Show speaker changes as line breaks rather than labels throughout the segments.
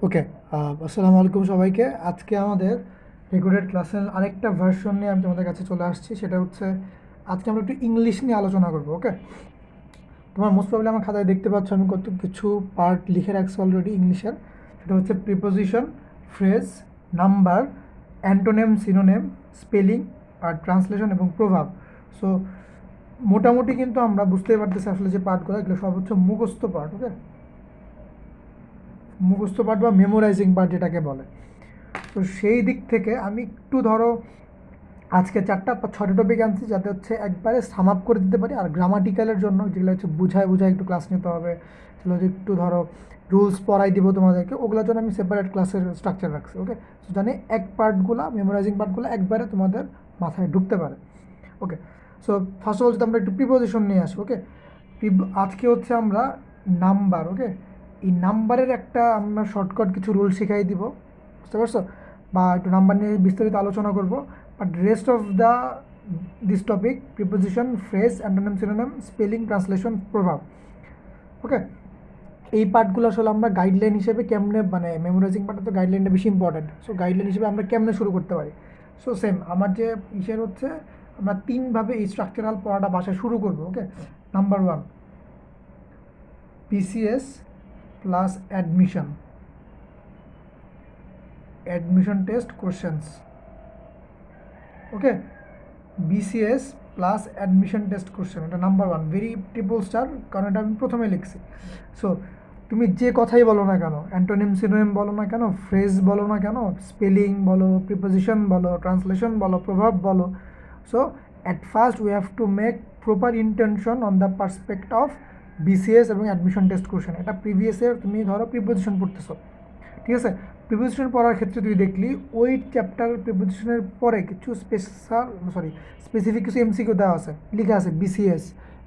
ওকে, আসসালামু আলাইকুম সবাইকে। আজকে আমাদের রেকর্ডেড ক্লাসের আরেকটা ভার্সন নিয়ে আমি তোমাদের কাছে চলে আসছি। সেটা হচ্ছে আজকে আমরা একটু ইংলিশ নিয়ে আলোচনা করবো। ওকে, তোমার মোস্ট প্রবলি আমার খাতায় দেখতে পাচ্ছ আমি কত কিছু পার্ট লিখে রাখছি অলরেডি ইংলিশের। সেটা হচ্ছে preposition, phrase, number, antonym, synonym, spelling আর ট্রান্সলেশন এবং প্রভাব। সো মোটামুটি কিন্তু আমরা বুঝতেই পারতেছি আসলে যে পার্টগুলো এগুলো সব হচ্ছে মুখস্থ পার্ট। ওকে, মুখস্থ পার্ট বা মেমোরাইজিং পার্ট যেটাকে বলে। তো সেই দিক থেকে আমি একটু ধরো আজকে 4টা বা 6টা টপিক আনছি যাতে হচ্ছে একবারে সাম আপ করে দিতে পারি। আর গ্রামাটিক্যালের জন্য যেগুলো হচ্ছে বুঝায় বুঝায় একটু ক্লাস নিতে হবে, সেগুলো হচ্ছে একটু ধরো রুলস পড়াই দিব তোমাদেরকে, ওগুলোর জন্য আমি সেপারেট ক্লাসের স্ট্রাকচার রাখছি। ওকে, সো জানি এক পার্টগুলো মেমোরাইজিং পার্টগুলো একবারে তোমাদের মাথায় ঢুকতে পারে। Okay, so first of all যদি আমরা একটু প্রিপোজিশন নিয়ে আসি। ওকে, আজকে হচ্ছে আমরা নাম্বার। ওকে, এই নাম্বারের একটা আমরা শর্টকাট কিছু রুল শিখাই দিব, বুঝতে পারছো? বা একটু নাম্বার নিয়ে বিস্তারিত আলোচনা করব। But rest of the this topic preposition, phrase, antonym, synonym, spelling, translation, প্রভাব। ওকে, এই পার্টগুলো আসলে আমরা গাইডলাইন হিসেবে কেমনে, মানে মেমোরাইজিং পার্টটা তো গাইডলাইনটা বেশি ইম্পর্টেন্ট। সো গাইডলাইন হিসেবে আমরা কেমনে শুরু করতে পারি। সো সেম আমার যে ইসের হচ্ছে আমরা তিনভাবে এই স্ট্রাকচারাল পড়াটা বাসায় শুরু করবো। Okay, number 1 PCS plus admission, admission test questions. Okay, BCS plus admission test question, এটা নাম্বার 1, ভেরি ট্রিপল স্টার, কারণ এটা আমি প্রথমে লিখছি। সো তুমি যে কথাই বলো না কেন, অ্যান্টোনিম সিনোনিম বলো না কেন, ফ্রেজ বলো না কেন, স্পেলিং বলো, প্রিপোজিশন বলো, ট্রান্সলেশন বলো, প্রভাব বলো, so at first we have to make proper intention on the perspect of BCS এবং অ্যাডমিশন টেস্ট কোশ্চেন। এটা প্রিভিয়াস ইয়ার তুমি ধরো প্রিপোজিশন পড়তেছো, ঠিক আছে? প্রিপোজিশন পড়ার ক্ষেত্রে তুই দেখলি ওই চ্যাপ্টার প্রিপোজিশনের পরে কিছু স্পেসিফিক কিছু এমসিকিউ দেওয়া আছে, লেখা আছে বিসিএস,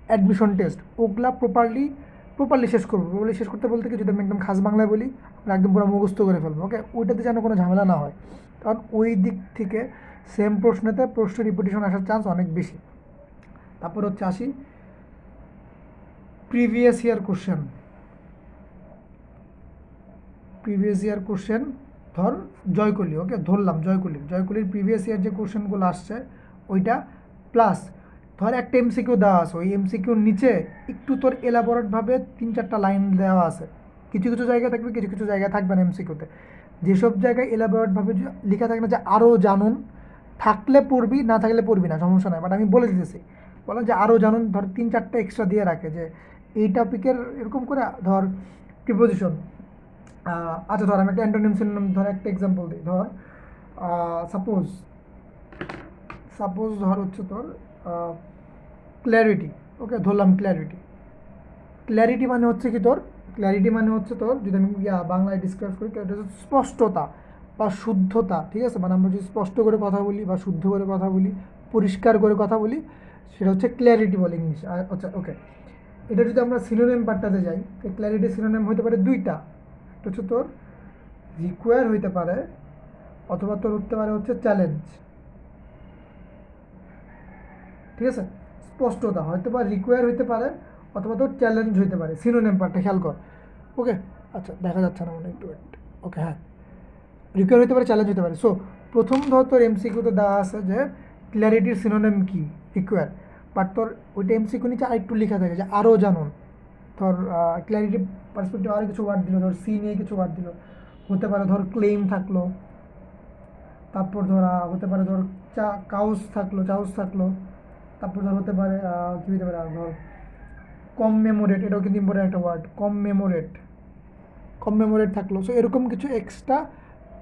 অ্যাডমিশন টেস্ট, ওগুলা প্রপারলি শেষ করবো। প্রপারলি শেষ করতে বলতে কি, যদি আমি একদম খাস বাংলায় বলি, আমরা একদম পুরো মুখস্থ করে ফেলবো। ওকে, ওইটাতে যেন কোনো ঝামেলা না হয়, কারণ ওই দিক থেকে সেম প্রশ্ন রিপিটেশন আসার চান্স অনেক বেশি। তারপর হচ্ছে আসি previous year question. Previous year question ধর জয়কলি। ওকে, ধরলাম জয়কলির প্রিভিয়াস ইয়ার যে কোশ্চেনগুলো আসছে ওইটা, প্লাস ধর একটা এমসিকিউ দেওয়া আছে, ওই এমসিকিউর নিচে একটু তোর এলাবোরেটভাবে 3-4টা লাইন দেওয়া আছে। কিছু কিছু জায়গায় থাকবে, কিছু কিছু জায়গায় থাকবে না এমসিকিউতে। যেসব জায়গায় এলাবোরেটভাবে লেখা থাকে না যে আরও জানুন, থাকলে পড়বি, না থাকলে পড়বি না, সমস্যা নাই, বাট আমি বলে দিতেছি, বলো যে আরও জানুন, ধর 3-4টা এক্সট্রা দিয়ে রাখে যে এই টপিকের এরকম করে। ধর প্রিপোজিশন, আচ্ছা ধর আমি একটা অ্যান্টোনিম সিনোনিম ধর একটা এক্সাম্পল দিই। ধর সাপোজ সাপোজ ধর হচ্ছে তোর ক্ল্যারিটি। ওকে, ধরলাম ক্ল্যারিটি। ক্ল্যারিটি মানে হচ্ছে কি তোর, ক্ল্যারিটি মানে হচ্ছে তোর, যদি আমি বাংলায় ডিসক্রাইব করি, এটা হচ্ছে স্পষ্টতা বা শুদ্ধতা। ঠিক আছে, মানে আমরা যদি স্পষ্ট করে কথা বলি বা শুদ্ধ করে কথা বলি, পরিষ্কার করে কথা বলি, সেটা হচ্ছে ক্ল্যারিটি বলে ইংলিশ। আচ্ছা ওকে, এটা যদি আমরা সিনোনিম পার্টটাতে যাই, তো ক্ল্যারিটি সিনোনিম হতে পারে দুইটা। একটা হচ্ছে তোর রিকোয়ার হইতে পারে, অথবা তোর হতে পারে হচ্ছে চ্যালেঞ্জ। ঠিক আছে, স্পষ্টতা হয়তো বা রিকোয়ার হইতে পারে, অথবা তোর চ্যালেঞ্জ হইতে পারে। সিনোনিম পার্টটা খেয়াল কর। ওকে, আচ্ছা দেখা যাচ্ছে না মনে, একটু ওয়েট। ওকে, হ্যাঁ, রিকোয়ার হতে পারে, চ্যালেঞ্জ হতে পারে। সো প্রথম ধর তোর এমসিকিউতে দেওয়া আছে যে ক্ল্যারিটির সিনোনিম কি, রিকোয়ার। বাট তোর ওইটা এমসিকিউ নিচে আরেকটু লেখা থাকে যে আরও জানুন। ধর ক্ল্যারিটি পার্সপেক্টিভ আরও কিছু ওয়ার্ড দিল, ধর সি নিয়ে কিছু ওয়ার্ড দিল, হতে পারে ধর ক্লেম থাকলো, তারপর ধরা হতে পারে ধর চাউস থাকলো, তারপর ধর হতে পারে কী হতে পারে আর ধর কম মেমোরেট, এটাও কিন্তু ইম্পর্টেন্ট একটা ওয়ার্ড, কম মেমোরেট থাকলো। সো এরকম কিছু এক্সট্রা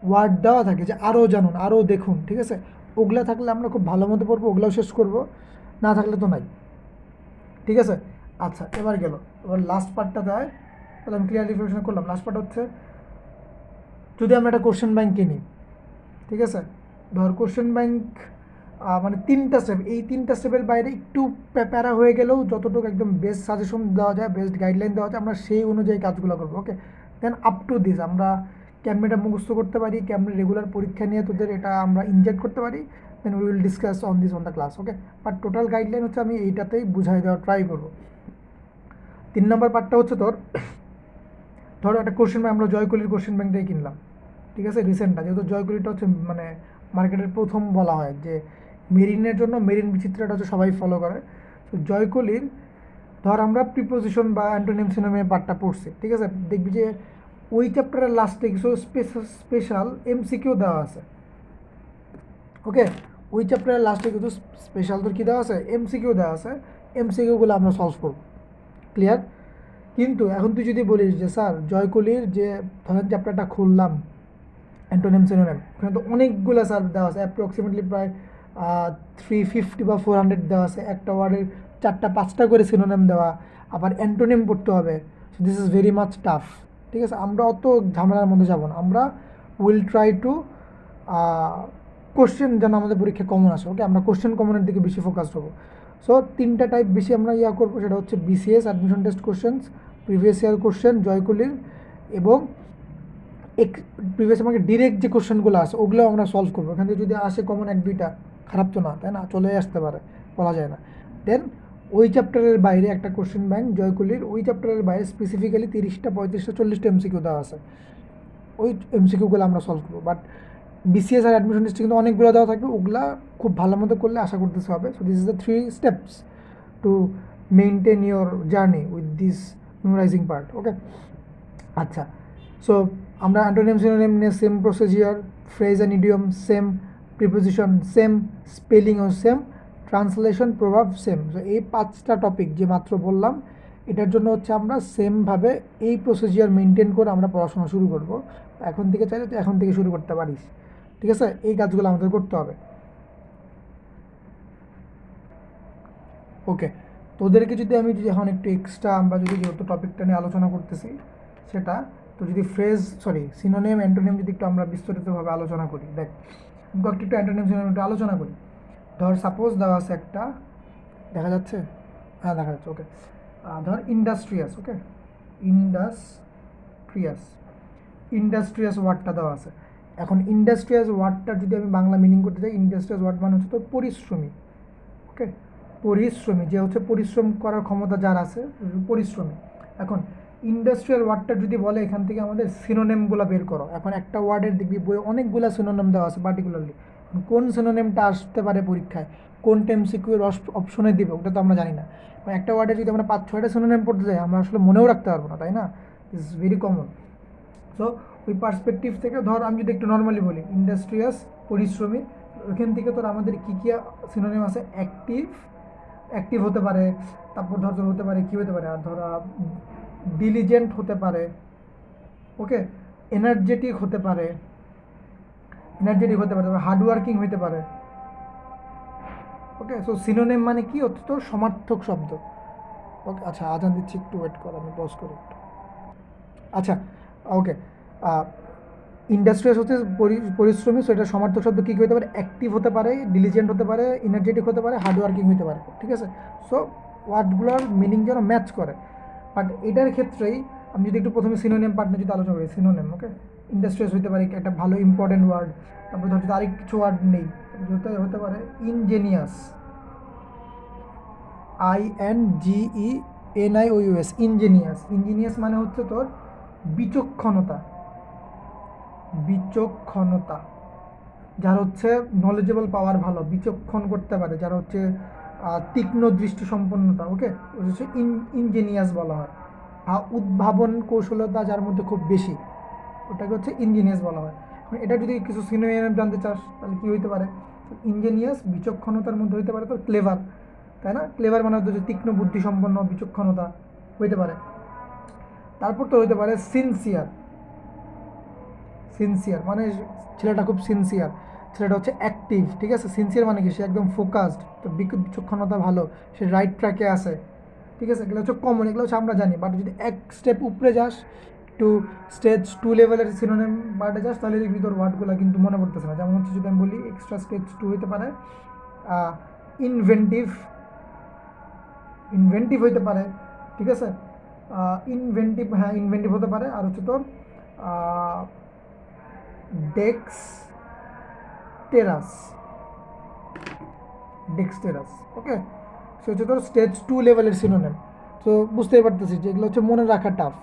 ওয়ার্ড দেওয়া থাকে যে আরও জানুন, আরও দেখুন। ঠিক আছে, ওগুলা থাকলে আমরা খুব ভালো মতো পড়বো, ওগুলাও শেষ করবো, না থাকলে তো নাই। ঠিক আছে, আচ্ছা এবার এবার লাস্ট পার্টটা দেয়, তাহলে আমি ক্লিয়ার রিফ্লেকশন করলাম। লাস্ট পার্ট হচ্ছে যদি আমরা একটা কোশ্চেন ব্যাংক কিনি, ঠিক আছে, ধর কোশ্চেন ব্যাংক মানে 3টা স্টেপ, এই 3টা স্টেপের বাইরে একটু প্যারা হয়ে গেলেও যতটুকু একদম বেস্ট সাজেশন দেওয়া যায়, বেস্ট গাইডলাইন দেওয়া যায়, আমরা সেই অনুযায়ী কাজগুলো করবো। ওকে, দেন আপ টু দিস আমরা কেমনে এটা মুখস্থ করতে পারি, কেমনে রেগুলার পরীক্ষা নিয়ে তোদের এটা আমরা ইনজেক্ট করতে পারি, then we will discuss on this on the class. Okay, but total guideline হচ্ছে আমি এইটাতেই বুঝাই দেওয়ার ট্রাই করবো। 3 নম্বর পার্টটা হচ্ছে তোর ধরো একটা কোশ্চেন ব্যাংক আমরা জয়কলির কোশ্চেন ব্যাংক দিয়ে কিনলাম, ঠিক আছে, রিসেন্টটা, যেহেতু জয়কলিটা হচ্ছে মানে মার্কেটের প্রথম বলা হয় যে মেরিনের জন্য মেরিন বিচিত্রটা হচ্ছে সবাই ফলো করে। তো জয়কলির ধর আমরা প্রিপোজিশন বা অ্যান্টোনিম সিনোনিম পার্টটা পড়ছি, ঠিক আছে, দেখবি যে ওই চ্যাপ্টারের লাস্টে কিছু স্পেশাল এমসিকিউ দেওয়া আছে। ওকে, ওই চ্যাপ্টারের লাস্টে কিছু স্পেশাল তোর কী দেওয়া আছে, এমসিকিউ দেওয়া আছে, এমসিকিউগুলো আমরা সলভ করব। ক্লিয়ার? কিন্তু এখন তুই যদি বলিস যে স্যার জয়কলির যে ধরেন চ্যাপ্টারটা খুললাম অ্যান্টোনিম সিনোনিম, ওখানে তো অনেকগুলো স্যার দেওয়া আছে, অ্যাপ্রক্সিমেটলি প্রায় 350 বা 400 দেওয়া আছে, একটা ওয়ার্ডের 4-5টা করে সিনোনিম দেওয়া, আবার অ্যান্টোনিম পড়তে হবে। So this is very much tough. ঠিক আছে, আমরা অত ঝামেলার মধ্যে যাব না, আমরা উইল ট্রাই টু কোশ্চেন যেন আমাদের পরীক্ষায় কমন আসে। ওকে, আমরা কোশ্চেন কমনের দিকে বেশি ফোকাস করবো। সো 3টা টাইপ বেশি আমরা করবো, সেটা হচ্ছে BCS admission test questions, previous year question জয়কলির, এবং প্রিভিয়াস আমাকে ডিরেক্ট যে কোশ্চেনগুলো আছে ওগুলো আমরা সলভ করবো। এখান থেকে যদি আসে কমন 1-2টা, খারাপ তো না, তাই না, চলে আসতে পারে, বলা যায় না। দেন ওই চ্যাপ্টারের বাইরে একটা কোশ্চেন ব্যাংক জয়কলির, ওই চ্যাপ্টারের বাইরে স্পেসিফিক্যালি 30টা 35টা 40টা এমসিকিউ দেওয়া আছে, ওই এমসিকিউগুলো আমরা সলভ করবো। বাট বিসিএস আর অ্যাডমিশন টেস্টে কিন্তু অনেকগুলো দেওয়া থাকবে, ওগুলা খুব ভালো মতো করলে আশা করতেছে হবে। So this is the 3 steps to maintain your journey with this memorizing part. Okay, আচ্ছা, সো আমরা অ্যান্টোনিম সিনোনিম নিয়ে same procedure, phrase and idiom same, preposition same, স্পেলিংও সেম, ট্রান্সলেশন প্রভাব সেম। সো এই 5টা টপিক যে মাত্র বললাম, এটার জন্য হচ্ছে আমরা সেমভাবে এই প্রসিজিওর মেনটেন করে আমরা পড়াশোনা শুরু করব। এখন থেকে চাইলে তুই এখন থেকে শুরু করতে পারিস, ঠিক আছে, এই কাজগুলো আমাদের করতে হবে। ওকে, তোদেরকে যদি আমি যদি এখন একটু এক্সট্রা, আমরা যদি যেহেতু টপিকটা নিয়ে আলোচনা করতেছি সেটা, তো যদি সিনোনিম অ্যান্টোনিম যদি একটু আমরা বিস্তারিতভাবে আলোচনা করি, দেখ একটু অ্যান্টোনিম সিনোনিম একটু আলোচনা করি। ধর সাপোজ দেওয়া আছে একটা, দেখা যাচ্ছে, হ্যাঁ দেখা যাচ্ছে, ওকে, ধর ইন্ডাস্ট্রিয়াস। ওকে, ইন্ডাস্ট্রিয়াস, ইন্ডাস্ট্রিয়াস ওয়ার্ডটা দেওয়া আছে। এখন ইন্ডাস্ট্রিয়াস ওয়ার্ডটার যদি আমি বাংলা মিনিং করতে চাই, ইন্ডাস্ট্রিয়াস ওয়ার্ড মানে হচ্ছে তোর পরিশ্রমী। ওকে, পরিশ্রমী, যে হচ্ছে পরিশ্রম করার ক্ষমতা যার আছে, পরিশ্রমী। এখন ইন্ডাস্ট্রিয়াল ওয়ার্ডটা যদি বলে এখান থেকে আমাদের সিনোনিমগুলো বের করো। এখন একটা ওয়ার্ডের দেখবি বই অনেকগুলো সিনোনিম দেওয়া আছে পার্টিকুলারলি, কোন সিনোনিমটা আসতে পারে পরীক্ষায়, কোন এমসিকিউর অপশনে দিবে ওটা তো আমরা জানি না। একটা ওয়ার্ডে যদি আমরা 5-6টা সিনোনিম পড়তে যাই, আমরা আসলে মনেও রাখতে পারবো না, তাই না, ইটস ভেরি কমন। সো ওই পার্সপেক্টিভ থেকে ধর আমি যদি একটু নর্মালি বলি, ইন্ডাস্ট্রিয়াস পরিশ্রমী, ওইখান থেকে তোর আমাদের কী কী সিনোনিম আছে, অ্যাক্টিভ হতে পারে, তারপর ধর হতে পারে কী হতে পারে, আর ধরা ডিলিজেন্ট হতে পারে। ওকে, এনার্জেটিক হতে পারে, হার্ডওয়ার্কিং হতে পারে। ওকে, সো সিনোনিম মানে কি, অত্যন্ত সমার্থক শব্দ। ওকে, আচ্ছা আজান দিচ্ছি, একটু ওয়েট কর, আমি পজ করি একটু। আচ্ছা, ওকে, ইন্ডাস্ট্রিয়াস হচ্ছে পরিশ্রমী, সো এটা সমার্থক শব্দ কী কী হতে পারে, অ্যাক্টিভ হতে পারে, ডিলিজেন্ট হতে পারে, এনার্জেটিক হতে পারে, হার্ডওয়ার্কিং হতে পারে, ঠিক আছে। সো ওয়ার্ডগুলোর মিনিং যেন ম্যাচ করে। বাট এটার ক্ষেত্রেই আমি যদি একটু প্রথমে সিনোনিম পার্ট নিয়ে যদি আলোচনা করি, সিনোনিম, ওকে, ইন্ডাস্ট্রিয়াস হতে পারে একটা ভালো ইম্পর্টেন্ট ওয়ার্ড, তারপর ধর যদি আরেক কিছু ওয়ার্ড নেই, হতে পারে ইনজেনিয়াস, INGENIOUS, ইনজেনিয়াস। ইঞ্জিনিয়াস মানে হচ্ছে তোর বিচক্ষণতা, বিচক্ষণতা, যার হচ্ছে নলেজেবল পাওয়ার ভালো, বিচক্ষণ করতে পারে, যার হচ্ছে তীক্ষ্ণ দৃষ্টি সম্পন্নতা। ওকে, হচ্ছে ইঞ্জিনিয়াস বলা হয়। উদ্ভাবন কৌশলতা যার মধ্যে খুব বেশি, ওটাকে হচ্ছে ইঞ্জিনিয়াস বলা হয়। এখন এটা যদি কিছু সিনোনিম জানতে চাস তাহলে কী হইতে পারে, ইঞ্জিনিয়াস বিচক্ষণতার মধ্যে হইতে পারে তোর ক্লেভার, তাই না, ক্লেভার মানে হচ্ছে তীক্ষ্ণ বুদ্ধিসম্পন্ন, বিচক্ষণতা হইতে পারে। তারপর তো হইতে পারে সিনসিয়ার, সিনসিয়ার মানে ছেলেটা খুব সিনসিয়ার, ছেলেটা হচ্ছে অ্যাক্টিভ, ঠিক আছে। সিনসিয়ার মানে কি, সে একদম ফোকাসড, তো বিচক্ষণতা ভালো, সে রাইট ট্র্যাকে আছে, ঠিক আছে। এগুলো হচ্ছে কমন, এগুলো হচ্ছে আমরা জানি। বাট যদি এক স্টেপ উপরে যাস, টু স্টেজ 2 লেভেলের সিনোনিম পার্টে যাস, তাহলে দেখবি তোর ওয়ার্ডগুলো কিন্তু মনে পড়তেছে না। যেমন হচ্ছে যদি আমি বলি এক্সট্রা স্টেজ 2 হইতে পারে ইনভেন্টিভ, ইনভেন্টিভ হইতে পারে, ঠিক আছে, ইনভেন্টিভ, হ্যাঁ ইনভেন্টিভ হতে পারে। আর হচ্ছে তোর ডেক্সটেরাস, ডেক্সটেরাস। ওকে, সে হচ্ছে তোর স্টেজ 2 লেভেলের সিনোনিম। তো বুঝতেই পারতেছি যে এগুলো হচ্ছে মনে রাখা টাফ।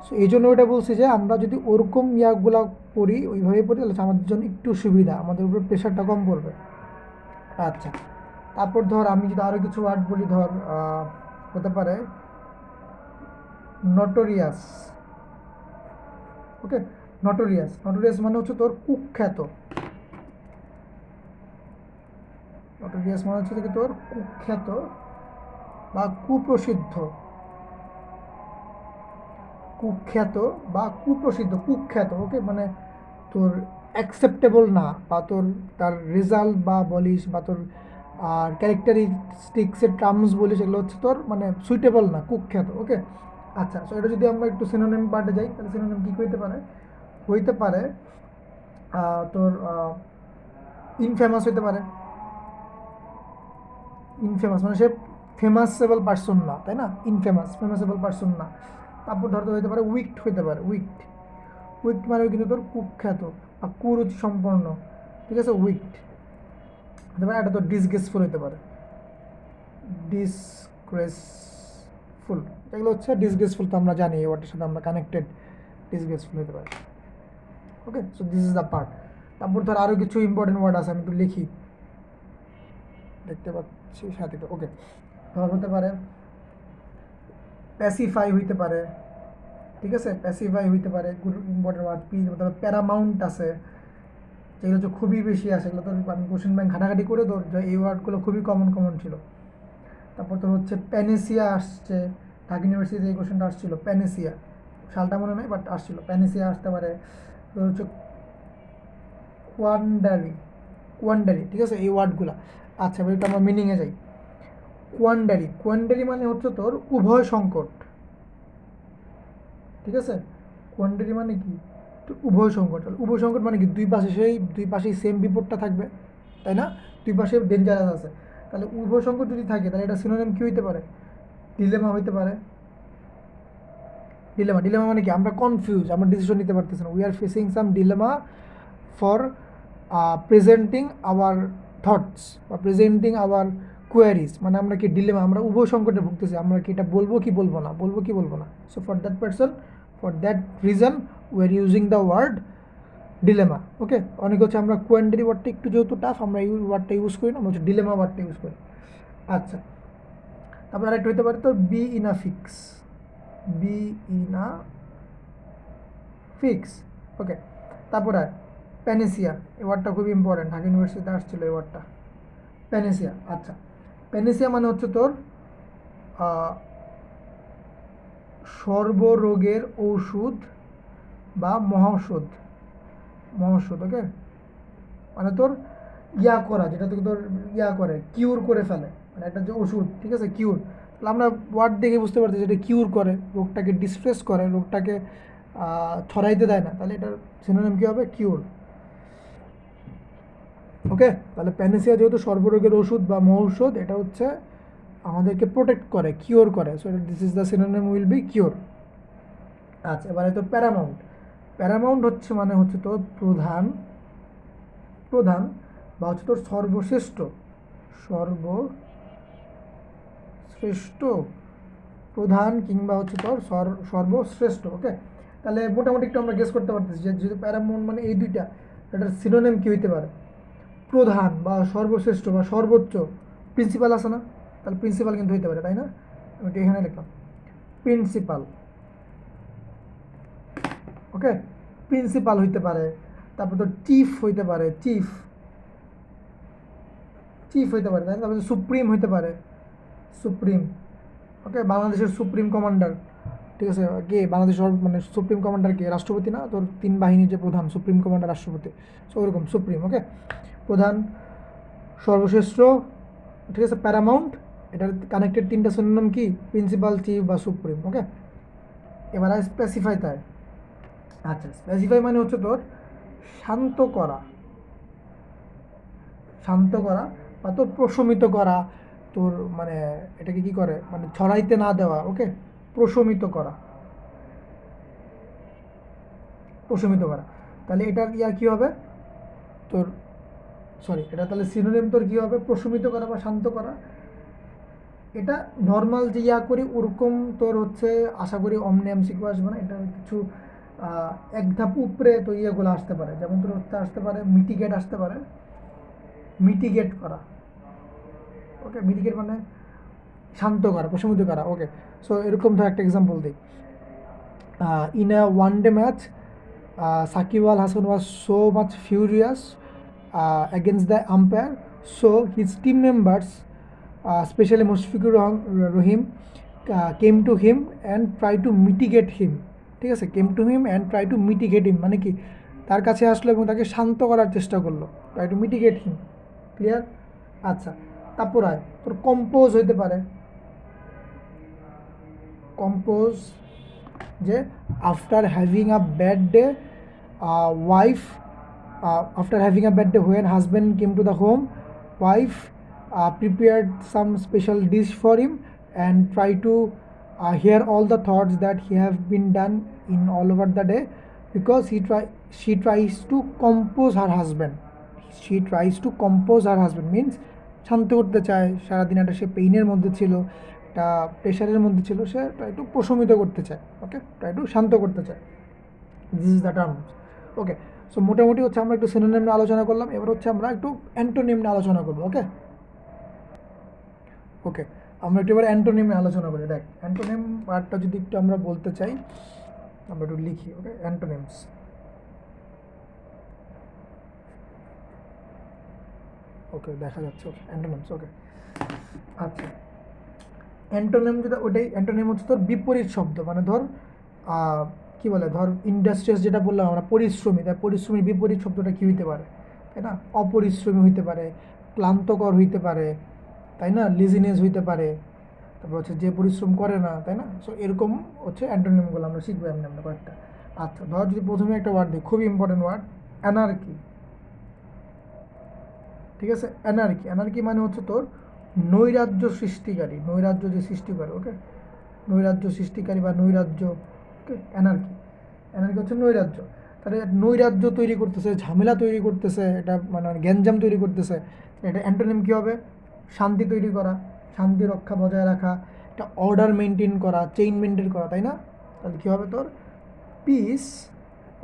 সো এই জন্য ওটা বলছি যে আমরা যদি ওরকম ইয়াগুলা পড়ি, ওইভাবে পড়ি, তাহলে আমাদের জন্য একটু সুবিধা, আমাদের উপরে প্রেশারটা কম পড়বে। আচ্ছা, তারপর ধর আমি যদি আরও কিছু ওয়ার্ড বলি, ধর হতে পারে নটোরিয়াস। ওকে, নটোরিয়াস, নটোরিয়াস মানে হচ্ছে তোর কুখ্যাত। নটোরিয়াস মানে হচ্ছে কি তোর কুখ্যাত বা কুপ্রসিদ্ধ, কুখ্যাত বা কুপ্রসিদ্ধ, কুখ্যাত। ওকে, মানে তোর অ্যাকসেপ্টেবল না, বা তোর তার রেজাল্ট বা বলিস, বা তোর আর ক্যারেক্টারিস্টিক্সের টার্মস বলিস, এগুলো হচ্ছে তোর মানে সুইটেবল না, কুখ্যাত। ওকে, আচ্ছা, সো এটা যদি আমরা একটু সিনোনিম পার্টে যাই, তাহলে সিনোনিম কী হইতে পারে? হইতে পারে তোর ইনফেমাস হইতে পারে। ইনফেমাস মানে সে ফেমাসেবল পার্সন না, তাই না? ইনফেমাস, ফেমাসেবল পার্সন না। তারপর ধরতে হইতে পারে উইকড হইতে পারে, উইকড। উইকড মানে কিন্তু তোর কুখ্যাত বা কুরুচি সম্পন্ন, ঠিক আছে? উইকড হতে পারে। এটা তোর ডিসগ্রেসফুল হইতে পারে, ডিসগ্রেসফুল। এগুলো হচ্ছে ডিসগ্রেসফুল, তো আমরা জানি এই ওয়ার্ডের সাথে আমরা কানেক্টেড, ডিসগ্রেসফুল হতে পারে। Okay, so this is the part. তারপর ধর আরও কিছু ইম্পর্টেন্ট ওয়ার্ড আছে, আমি একটু লিখি, দেখতে পাচ্ছি সাথে। ওকে, ধর হতে পারে প্যাসিফাই হইতে পারে, ঠিক আছে? প্যাসিফাই হইতে পারে, ইম্পর্টেন্ট ওয়ার্ড। প্যারামাউন্ট আছে, যেগুলো হচ্ছে খুবই বেশি আছে, এগুলো তোর আমি কোশ্চেন ব্যাংক ঘাটাঘাটি করে তোর এই ওয়ার্ডগুলো খুবই কমন কমন ছিল। তারপর তোর হচ্ছে প্যানেসিয়া আসছে, ঢাকা ইউনিভার্সিটিতে এই কোশ্চেনটা আসছিল, প্যানেসিয়া, সালটা মনে নেই বাট আসছিল। প্যানেসিয়া আসতে পারে। তোর হচ্ছে কোয়ান্ডারি, কোয়ান্ডারি, ঠিক আছে? এই ওয়ার্ডগুলো। আচ্ছা, এবার একটু আমরা মিনিংয়ে যাই। কোয়ান্ডারি, কোয়ান্ডারি মানে হচ্ছে তোর উভয় সংকট, ঠিক আছে? কোয়ান্ডারি মানে কি? তো উভয় সংকট। উভয় সংকট মানে কি? দুই পাশেই সেম বিপদটা থাকবে, তাই না? দুই পাশে ডেঞ্জারাস আছে। তাহলে উভয় সংকট যদি থাকে, তাহলে এটা সিনোনিম কি হইতে পারে? ডিলেমা হইতে পারে। ডিলেমা, ডিলেমা মানে কি? আমরা কনফিউজ, আমরা ডিসিশন নিতে পারতেছি না। We are facing some dilemma for presenting hour thoughts বা প্রেজেন্টিং আওয়ার কোয়ারিজ। মানে আমরা কি ডিলেমা, আমরা উভয় সংকটে ভুগতেছি, আমরা কি এটা বলবো কি বলবো না, বলবো কি বলবো না। So for that person, for that reason we are using the word dilemma. Okay, অনেক হচ্ছে আমরা কোয়ান্ডারি ওয়ার্ডটা একটু যেহেতু টাফ, আমরা এই ওয়ার্ডটা ইউজ করি না, আমরা হচ্ছে ডিলেমা ওয়ার্ডটা ইউজ করি। আচ্ছা, তারপর আরেকটা হইতে পারে তো be in a fix, be in a fix. Okay, তারপরে প্যানেসিয়া, এই ওয়ার্ডটা খুবই ইম্পর্টেন্ট, ঢাকা ইউনিভার্সিটিতে আসছিল এই ওয়ার্ডটা, প্যানেসিয়া। আচ্ছা, প্যানেসিয়া মানে হচ্ছে তোর সর্বরোগের ঔষধ বা মহাঔষধ, মহাঔষধ। ওকে, মানে তোর ইয়া করা, যেটা তোকে তোর ইয়া করে, কিউর করে ফেলে, মানে একটা যে ওষুধ, ঠিক আছে? কিউর। তাহলে আমরা ওয়ার্ড দেখে বুঝতে পারছি যেটা কিউর করে, রোগটাকে ডিসপ্রেস করে, রোগটাকে ছড়াইতে দেয় না, তাহলে এটার সিনোনিম কী হবে? কিউর। ওকে, তাহলে প্যানেসিয়া যেহেতু সর্বরোগের ওষুধ বা মহৌষধ, এটা হচ্ছে আমাদেরকে প্রোটেক্ট করে, কিওর করে। So this is the synonym will be cure. আচ্ছা, এবারে তো প্যারামাউন্ট। প্যারামাউন্ট হচ্ছে মানে হচ্ছে তোর প্রধান, প্রধান বা হচ্ছে তোর সর্বশ্রেষ্ঠ, সর্বশ্রেষ্ঠ, প্রধান কিংবা হচ্ছে তোর সর্বশ্রেষ্ঠ। ওকে, তাহলে মোটামুটি একটু আমরা গেস করতে পারতেছি যে যেহেতু প্যারামাউন্ট মানে এই দুইটা, এটার সিনোনিম কী হইতে পারে? প্রধান বা সর্বশ্রেষ্ঠ বা সর্বোচ্চ। প্রিন্সিপাল আছে না? তাহলে প্রিন্সিপাল কিন্তু হইতে পারে, তাই না? আমি এখানে লিখলাম প্রিন্সিপাল। ওকে, প্রিন্সিপাল হইতে পারে। তারপর তো চিফ হইতে পারে, চিফ, চিফ হইতে পারে, তাই না? তারপরে সুপ্রিম হইতে পারে, সুপ্রিম। ওকে, বাংলাদেশের সুপ্রিম কমান্ডার, ঠিক আছে? কে বাংলাদেশের মানে সুপ্রিম কমান্ডার কে? রাষ্ট্রপতি না? তোর তিন বাহিনীর যে প্রধান, সুপ্রিম কমান্ডার রাষ্ট্রপতি। সো ওরকম সুপ্রিম। ওকে, প্রধান, সর্বশ্রেষ্ঠ, ঠিক আছে? প্যারামাউন্ট, এটার কানেক্টেড তিনটা সিনোনিম কি? প্রিন্সিপাল, চিফ বা সুপ্রিম। ওকে, এবার স্পেসিফাই তাই। আচ্ছা, স্পেসিফাই মানে হচ্ছে তোর শান্ত করা, শান্ত করা বা তোর প্রশমিত করা, তোর মানে এটাকে কি করে, মানে ছড়াইতে না দেওয়া। ওকে, প্রশমিত করা, প্রশমিত করা। তাহলে এটার ইয়া কী হবে তোর, সরি, এটা তাহলে সিনোনিম তোর কী হবে? প্রশমিত করা বা শান্ত করা। এটা নর্মাল যে ইয়া করি ওরকম তোর হচ্ছে আশা করি অমনি এমসিকিউ আসবে না, এটা কিছু এক ধাপ উপরে তো ইয়েগুলো আসতে পারে, যেমন তোর হচ্ছে আসতে পারে মিটিগেট আসতে পারে, মিটিগেট করা। ওকে, মিটিগেট মানে শান্ত করা, প্রশমিত করা। ওকে, সো এরকম ধর একটা এক্সাম্পল দিই। In a one-day match, Sakib Al Hasan was so much furious against the umpire, so his team members, especially Mushfiqur Rahim, came to him and tried to mitigate him. ঠিক আছে, came to him and try to mitigate him মানে কি, তার কাছে আসলো এবং তাকে শান্ত করার চেষ্টা করলো, try to mitigate him. Clear? আচ্ছা, তারপর আয় তোর কম্পোজ হইতে পারে। কম্পোজ যে after having a bad day wife, after having a bad day when husband came to the home, wife prepared some special dish for him and try to hear all the thoughts that he have been done in all over the day, because she tries to compose her husband. She tries to compose her husband means শান্ত করতে চায়, সারাদিন একটা সে পেইনের মধ্যে ছিল, একটা প্রেশারের মধ্যে ছিল, সে ট্রাই টু প্রশমিত করতে চায়। ওকে, ট্রাই টু শান্ত করতে চায়, this is the term. Okay, so মোটামুটি হচ্ছে আমরা একটু সিনোনিম নিয়ে আলোচনা করলাম, এবার হচ্ছে আমরা একটু অ্যান্টোনিম নিয়ে আলোচনা করবো। ওকে ওকে, আমরা একটু এবার অ্যান্টোনিম নিয়ে আলোচনা করি। দেখ, অ্যান্টোনিম পার্টটা যদি একটু আমরা বলতে চাই, আমরা একটু লিখি। ওকে, অ্যান্টোনিমস। ওকে, দেখা যাচ্ছে। ওকে, অ্যান্টোনিমস। ওকে, আচ্ছা, অ্যান্টোনিম যেটা, ওটাই অ্যান্টোনিম হচ্ছে তোর বিপরীত শব্দ। মানে ধর কি বলে, ধর ইন্ডাস্ট্রিয়াস যেটা বললাম আমরা, পরিশ্রমী, তাই পরিশ্রমীর বিপরীত শব্দটা কী হইতে পারে, তাই না? অপরিশ্রমী হইতে পারে, ক্লান্তকর হইতে পারে, তাই না? লেজিনেস হইতে পারে, তারপর হচ্ছে যে পরিশ্রম করে না, তাই না? সো এরকম হচ্ছে অ্যান্টোনিমগুলো আমরা শিখবো এমনি আমরা কয়েকটা। আচ্ছা, ধর যদি প্রথমে একটা ওয়ার্ড দিই, খুবই ইম্পর্টেন্ট ওয়ার্ড, অ্যানার্কি। ঠিক আছে, অ্যানার্কি। অ্যানার্কি মানে হচ্ছে তোর নৈরাজ্য সৃষ্টিকারী, নৈরাজ্য যে সৃষ্টি করে। ওকে, নৈরাজ্য সৃষ্টিকারী বা নৈরাজ্য। ওকে, অ্যানার্কি। অ্যানার্কি হচ্ছে নৈরাজ্য। তাহলে নৈরাজ্য তৈরি করতেছে, ঝামেলা তৈরি করতেছে, এটা মানে গ্যাঞ্জাম তৈরি করতেছে, এটা অ্যান্টোনিম কী হবে? শান্তি তৈরি করা, শান্তি রক্ষা, বজায় রাখা, একটা অর্ডার মেনটেন করা, চেইন মেনটেন করা, তাই না? তাহলে কী হবে তোর? পিস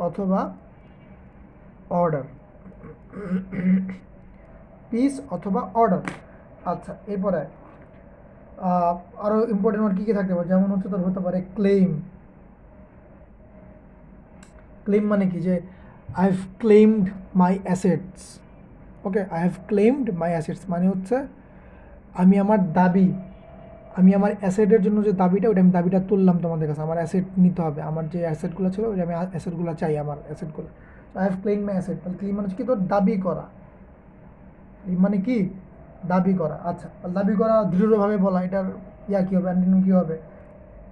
অথবা অর্ডার, পিস অথবা অর্ডার। আচ্ছা, এরপরে আরও ইম্পর্টেন্ট ওয়ার্ড কী কী থাকতে পারে, যেমন হচ্ছে তোর হতে পারে ক্লেইম। ক্লেইম মানে কি, যে I have claimed my assets. Okay, I have claimed my assets মানে হচ্ছে আমি আমার দাবি, আমি আমার অ্যাসেটের জন্য যে দাবিটা, ওটা আমি দাবিটা তুললাম তোমাদের কাছে, আমার অ্যাসেট নিতে হবে, আমার যে অ্যাসেটগুলো ছিল ওই আমি অ্যাসেটগুলো চাই, আমার অ্যাসেটগুলো। I have claim my asset. তাহলে ক্লেইম মানে হচ্ছে কি তোর দাবি করা, মানে কি দাবি করা। আচ্ছা, দাবি করা দৃঢ়ভাবে বলা, এটার ইয়া কী হবে, অ্যান্টোনিম কী হবে,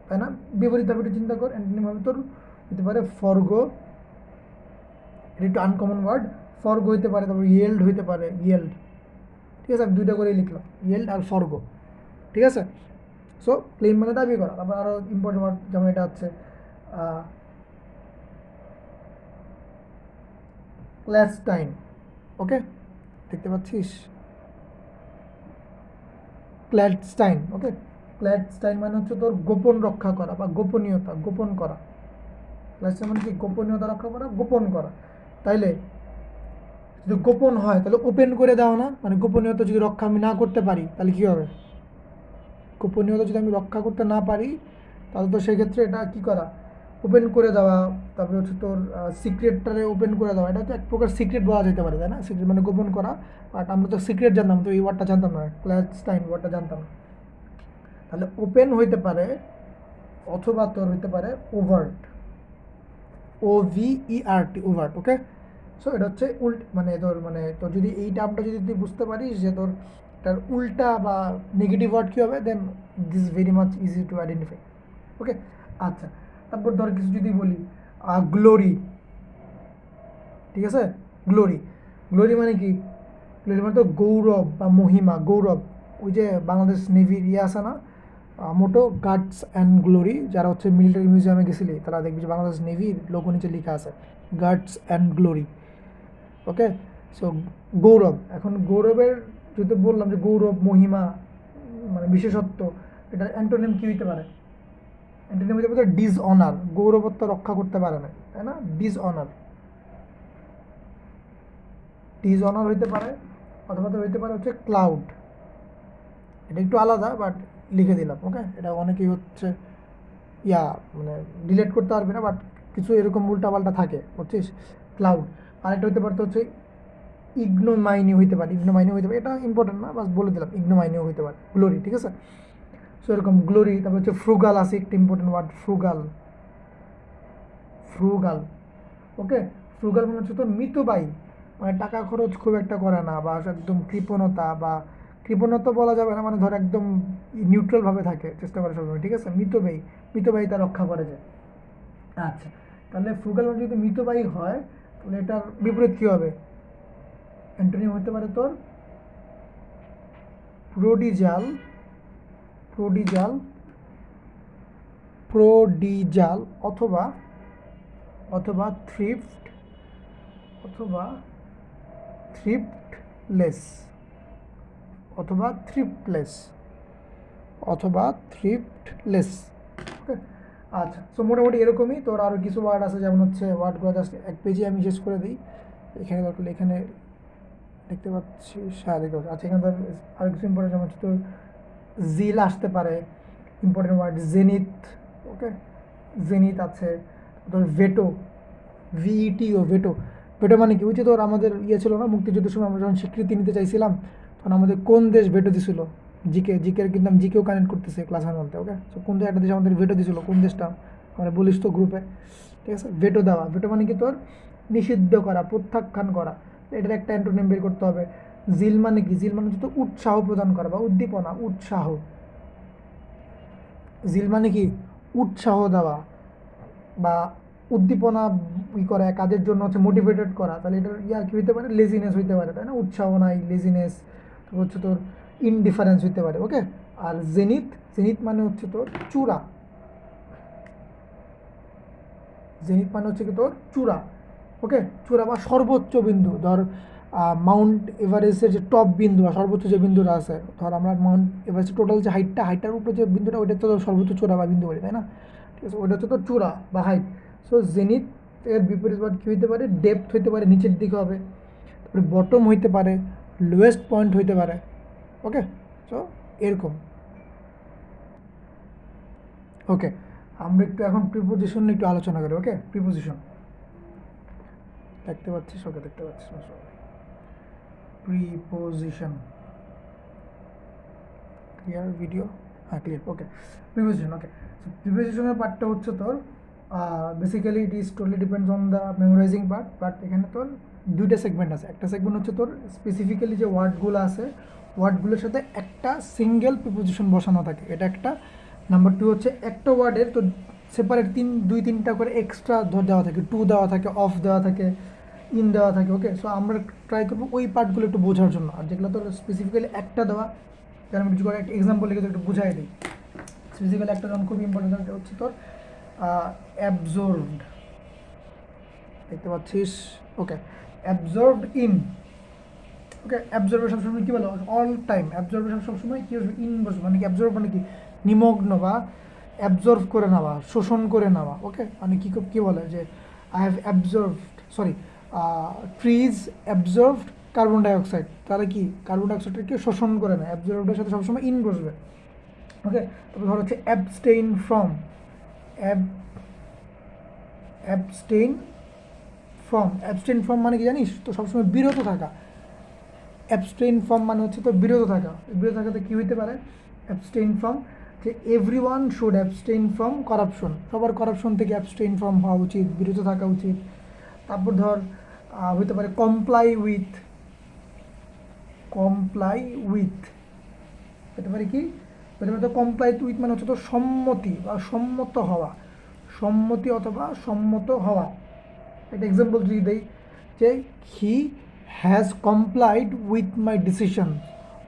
তাই না? বিপরীত হবে, একটু চিন্তা কর। অ্যান্টোনিম হবে তোর হতে পারে ফরগো, এটা একটু আনকমন ওয়ার্ড, ফরগো হইতে পারে, তারপর ইয়েল্ড হইতে পারে, ইয়েল্ড। ঠিক আছে, আমি দুইটা করেই লিখলাম, ইয়েল্ড আর ফরগো। ঠিক আছে, সো ক্লেম মানে দাবি করা। তারপর আরও ইম্পর্টেন্ট ওয়ার্ড, যেমন এটা হচ্ছে ক্ল্যাস্টাইন। ওকে, দেখতে পাচ্ছিস, ক্ল্যাডস্টাইন। ওকে, ক্ল্যাডস্টাইন মানে হচ্ছে তোর গোপন রক্ষা করা বা গোপনীয়তা, গোপন করা। ক্ল্যাডস্টাইন মানে কি, গোপনীয়তা রক্ষা করা, গোপন করা। তাইলে যদি গোপন হয় তাহলে ওপেন করে দাও না, মানে গোপনীয়তা যদি রক্ষা আমি না করতে পারি তাহলে কী হবে? গোপনীয়তা যদি আমি রক্ষা করতে না পারি তাহলে তো সেক্ষেত্রে এটা কী করা, ওপেন করে দেওয়া। তারপরে হচ্ছে তোর সিক্রেটটারে ওপেন করে দেওয়া, এটা তো এক প্রকার সিক্রেট বলা যেতে পারে, তাই না? সিক্রেট মানে গোপন করা, বাট আমরা তো সিক্রেট জানতাম, তো এই ওয়ার্ডটা জানতাম না, ক্ল্যাডস্টাইন ওয়ার্ডটা জানতাম না। তাহলে ওপেন হইতে পারে অথবা তোর হইতে পারে ওভার্ট, OVERT, ওভার্ট। ওকে, সো এটা হচ্ছে মানে তোর যদি এই টার্মটা যদি তুই বুঝতে পারিস যে তোর এটার উল্টা বা নেগেটিভ ওয়ার্ড কী হবে, then this very much easy to identify. Okay, আচ্ছা, তারপর ধর কিছু যদি বলি গ্লোরি। ঠিক আছে, গ্লোরি। গ্লোরি মানে কি? গ্লোরি মানে তো গৌরব বা মহিমা, গৌরব। ওই যে বাংলাদেশ নেভির ইয়ে আছে না, মোটো গার্ডস অ্যান্ড গ্লোরি, যারা হচ্ছে মিলিটারি মিউজিয়ামে গেছিলি তারা দেখবি যে বাংলাদেশ নেভির লোগো নিচে লেখা আছে guards and glory. Okay, so গৌরব। এখন গৌরবের যদি বললাম যে গৌরব, মহিমা, মানে বিশেষত্ব, এটার অ্যান্টোনিম কী হইতে পারে? অ্যান্টোনিম হইতে পারে ডিসঅনার, গৌরবত্ব রক্ষা করতে পারে না, তাই না? ডিসঅনার, ডিসঅনার হইতে পারে, অথবা তো হইতে পারে হচ্ছে ক্লাউড। এটা একটু আলাদা, বাট লিখে দিলাম, ওকে? এটা অনেকেই হচ্ছে মানে ডিলেট করতে পারবে না, বাট কিছু এরকম উল্টাপাল্টা থাকে, বুঝছিস? ক্লাউড। আরেকটা হইতে পারতো হচ্ছে ইগনোমাইনি হইতে পারে, ইগনোমাইনি হইতে পারে, এটা ইম্পর্টেন্ট না, বাস বলে দিলাম, ইগনোমাইনিও হইতে পারে, গ্লোরি, ঠিক আছে? সো এরকম গ্লোরি। তারপর হচ্ছে ফ্রুগাল আছে, একটা ইম্পর্টেন্ট ওয়ার্ড, ফ্রুগাল, ফ্রুগাল, ওকে? ফ্রুগাল মানে হচ্ছে তো মিতব্যয়ী, মানে টাকা খরচ খুব একটা করে না, বা একদম কৃপণতা, বা কৃপণতা বলা যাবে না, মানে ধর একদম নিউট্রালভাবে থাকে, চেষ্টা করে সবসময়, ঠিক আছে? মিতব্যয়ী, মিতব্যয়িতা রক্ষা করে যায়। আচ্ছা, তাহলে ফ্রুগাল মানে যদি মিতব্যয়ী হয়, তাহলে এটার বিপরীত কী হবে? অ্যান্টোনিম হতে পারে তোর প্রোডিজাল, প্রোডিজাল, প্রোডিজাল, অথবা অথবা থ্রিফট, অথবা থ্রিফটলেস, অথবা থ্রিফটলেস, অথবা থ্রিফটলেস, ওকে? আচ্ছা, সো মোটামুটি এরকমই। তোর আরও কিছু ওয়ার্ড আছে, যেমন হচ্ছে ওয়ার্ডগুলো জাস্ট এক পেজে আমি শেষ করে দিই। এখানে দরকার, এখানে দেখতে পাচ্ছি, হ্যাঁ দেখতে পাচ্ছি। আচ্ছা, এখানে ধর আরও কিছু ইম্পর্টেন্ট, যেমন হচ্ছে তোর জিল আসতে পারে, ইম্পর্টেন্ট ওয়ার্ড, জেনিথ, ওকে? জেনিথ আছে, তোর ভেটো, ভিইটিও, ভেটো। ভেটো মানে কি? ওই যে তোর আমাদের ছিল না, মুক্তিযুদ্ধের সময় আমরা যখন স্বীকৃতি নিতে চাইছিলাম, তখন আমাদের কোন দেশ ভেটো দিছিল? জিকের কিন্তু আমি জিকেও কানেক্ট করতেছি ক্লাসের মধ্যে, ওকে? সো কোন একটা দেশ আমাদের ভেটো দিছিল, কোন দেশটা আমরা বলিস তো গ্রুপে, ঠিক আছে? ভেটো দেওয়া, ভেটো মানে কি? তোর নিষিদ্ধ করা, প্রত্যাখ্যান করা। এটার একটা অ্যান্টোনিম বের করতে হবে। জিল মানে কি? জিল মানে হচ্ছে তো উৎসাহ প্রদান করা বা উদ্দীপনা, উৎসাহ। জিল মানে কি? উৎসাহ দেওয়া বা উদ্দীপনা করা, কাজের জন্য হচ্ছে মোটিভেটেড করা। তাহলে এটার কি হইতে পারে? লেজিনেস হইতে পারে, তাই না? উৎসাহ নাই, লেজিনেস। তারপর হচ্ছে তোর ইনডিফারেন্স হইতে পারে, ওকে? আর জেনিথ, জেনিথ মানে হচ্ছে তোর চূড়া, জেনিথ মানে হচ্ছে কি তোর চূড়া, ওকে? চূড়া বা সর্বোচ্চ বিন্দু। ধর মাউন্ট এভারেস্টের যে টপ বিন্দু বা সর্বোচ্চ যে বিন্দুটা আছে, ধর আমরা মাউন্ট এভারেস্টের টোটাল যে হাইটটার উপরে যে বিন্দুটা, ওইটা তো সর্বোচ্চ চূড়া বা বিন্দু বলি, তাই না? ঠিক আছে, ওইটা হচ্ছে তোর চূড়া বা হাইট। সো জেনিথ এর বিপরীত ওয়ার্ড কী হইতে পারে? ডেপথ হইতে পারে, নিচের দিকে হবে। তারপরে বটম হইতে পারে, লোয়েস্ট পয়েন্ট হইতে পারে, ওকে? সো এরকম, ওকে? আমরা একটু এখন প্রিপোজিশন নিয়ে একটু আলোচনা করি, ওকে? প্রিপোজিশন দেখতে পাচ্ছিস, ওকে? দেখতে পাচ্ছিস, প্রিপোজিশন, ক্লিয়ার ভিডিও? হ্যাঁ, ক্লিয়ার, ওকে? প্রিপোজিশন, ওকে? সো প্রিপোজিশনের পার্টটা হচ্ছে তোর basically it is totally depends on the memorising part, but এখানে তোর দুইটা সেগমেন্ট আছে। একটা সেগমেন্ট হচ্ছে তোর স্পেসিফিক্যালি যে ওয়ার্ডগুলো আছে, ওয়ার্ডগুলোর সাথে একটা সিঙ্গেল প্রিপোজিশন বসানো থাকে, এটা একটা। নাম্বার টু হচ্ছে একটা ওয়ার্ডের তো সেপারেট দুই তিনটা করে এক্সট্রা ধর দেওয়া থাকে, টু দেওয়া থাকে, অফ দেওয়া থাকে, ইন দেওয়া থাকে, ওকে? সো আমরা ট্রাই করবো ওই পার্টগুলো একটু বোঝার জন্য। আর যেগুলো তোর স্পেসিফিক্যালি একটা দেওয়া, আমি কিছু করে একটা এক্সাম্পল লিখে একটু বুঝাই দিই। স্পেসিফিক্যালি একটা যখন খুব ইম্পর্টেন্ট হচ্ছে তোর অ্যাবজর্ভড, দেখতে পাচ্ছিস, ওকে? অ্যাবজর্ভড ইন, ওকে? অ্যাবজর্ভের সবসময় কী বলো? অল টাইম অ্যাবজর্ভেশন সবসময় কী বসবে? ইন বসবে, মানে কি? অ্যাবজর্ভ মানে কি? নিমগ্ন বা অ্যাবজর্ভ করে নেওয়া, শোষণ করে নেওয়া, ওকে? মানে কী বলে যে I have absorbed, sorry, trees absorbed carbon dioxide, তারা কি কার্বন ডাইঅক্সাইডকে শোষণ করে নেয়, অ্যাবজর্ভডের সাথে সবসময় ইন বসবে, ওকে? তারপর ধর হচ্ছে abstain from, abstain from, abstain from মানে কি জানিস? তো সবসময় বিরত থাকা। অ্যাবস্টেইন ফ্রম মানে হচ্ছে তো বিরত থাকা। বিরত থাকাতে কী হইতে পারে? অ্যাবস্টেইন ফ্রম, যে everyone should abstain from corruption, সবার করাপশন থেকে অ্যাবস্টেইন ফ্রম হওয়া উচিত, বিরত থাকা উচিত। তারপর ধর হইতে পারে কমপ্লাই উইথ, কমপ্লাই উইথ হতে পারে কি? হতে পারে তো কমপ্লাই উইথ মানে হচ্ছে তো সম্মতি বা সম্মত হওয়া, সম্মতি অথবা সম্মত হওয়া। একটা এক্সাম্পল যদি দেই, যে he has complied with my decision,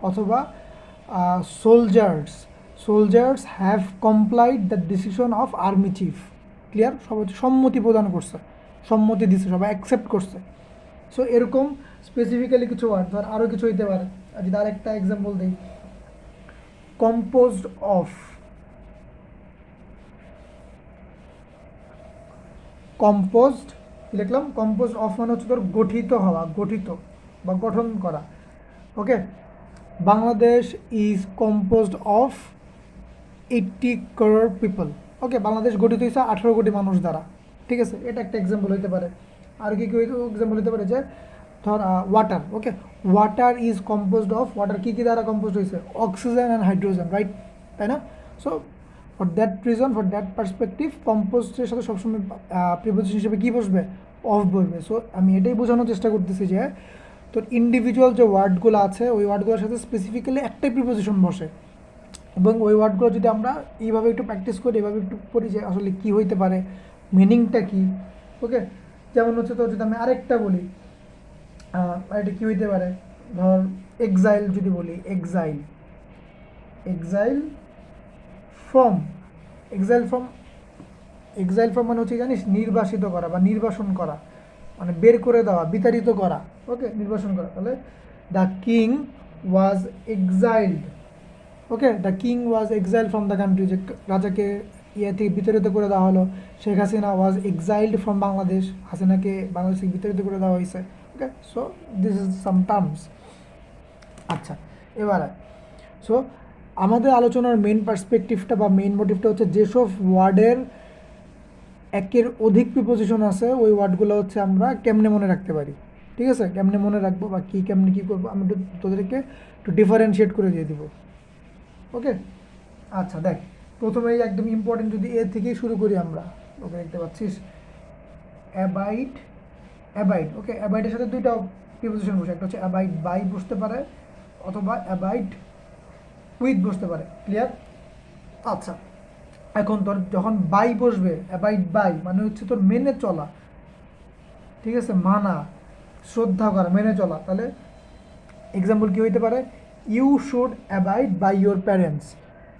অথবা soldiers have complied the decision of army chief. Clear? সবাই সম্মতি প্রদান করছে, সম্মতি দিচ্ছে, সবাই অ্যাকসেপ্ট করছে। সো এরকম স্পেসিফিক্যালি কিছু ওয়ার্ড, ধর আরও কিছু হইতে পারে। আর যদি আরেকটা এক্সাম্পল দিই, কম্পোজড অফ, কম্পোজড লিখলাম, কম্পোজড অফ মানে হচ্ছে তোর গঠিত হওয়া, গঠিত বা গঠন করা। Okay, Bangladesh is composed of 80 crore people. Okay, Bangladesh গঠিত হয়েছে 18 কোটি মানুষ দ্বারা। ঠিক আছে, এটা একটা এক্সাম্পল হতে পারে। আর কি কি এক্সাম্পল হতে পারে যে ধর water. Okay, water is composed of, water কী কী দ্বারা কম্পোজড হয়েছে? Oxygen and hydrogen, right? তাই না? So for that reason, for that perspective, কম্পোস্টের সাথে সবসময় প্রিপোজিশন হিসেবে কী বসবে? অফ বসবে। সো আমি এটাই বোঝানোর চেষ্টা করতেছি যে তোর ইন্ডিভিজুয়াল যে ওয়ার্ডগুলো আছে ওই ওয়ার্ডগুলোর সাথে স্পেসিফিক্যালি একটাই প্রিপোজিশন বসে, এবং ওই ওয়ার্ডগুলো যদি আমরা এইভাবে একটু প্র্যাকটিস করি, এভাবে একটু পড়ি যে আসলে কী হইতে পারে, মিনিংটা কী। ওকে, যেমন হচ্ছে তো যদি আমি আরেকটা বলি, এটা কী হইতে পারে, ধর এক্সাইল যদি বলি, exile, exile from, exile from, exile from মানে হচ্ছে জানিস নির্বাসিত করা বা নির্বাসন করা, মানে বের করে দেওয়া, বিতাড়িত করা। ওকে, নির্বাসন করা। তাহলে the king was exiled. Okay, the king was exile from the country, যে রাজাকে ইয়ে থেকে বিতাড়িত করে দেওয়া হলো। Sheikh Hasina was exiled from Bangladesh, হাসিনাকে বাংলাদেশ থেকে বিতাড়িত করে দেওয়া হয়েছে। Okay, so this is some terms. আচ্ছা, এবারে সো আমাদের আলোচনার মেইন পার্সপেক্টিভটা বা মেইন মোটিভটা হচ্ছে যেসব ওয়ার্ডের একের অধিক প্রিপোজিশন আছে ওই ওয়ার্ডগুলো হচ্ছে আমরা কেমনে মনে রাখতে পারি। ঠিক আছে, কেমনে মনে রাখবো বা কী কেমনে কী করবো আমি তোদেরকে একটু ডিফারেন্সিয়েট করে দিয়ে দিব। ওকে, আচ্ছা দেখ, প্রথমেই একদম ইম্পর্টেন্ট যদি এ থেকেই শুরু করি আমরা। ওকে, দেখতে পাচ্ছিস অ্যাবাইড, অ্যাবাইড। ওকে, অ্যাবাইডের সাথে দুইটা প্রিপোজিশন বসে, একটা হচ্ছে অ্যাবাইড বাই বসতে পারে অথবা অ্যাবাইড উইথ বসতে পারে। ক্লিয়ার? আচ্ছা, এখন তোর যখন বাই বসবে, অ্যাবাইড বাই মানে হচ্ছে তোর মেনে চলা। ঠিক আছে, মানা, শ্রদ্ধা করা, মেনে চলা। তাহলে এক্সাম্পল কী হইতে পারে? You should abide by your parents,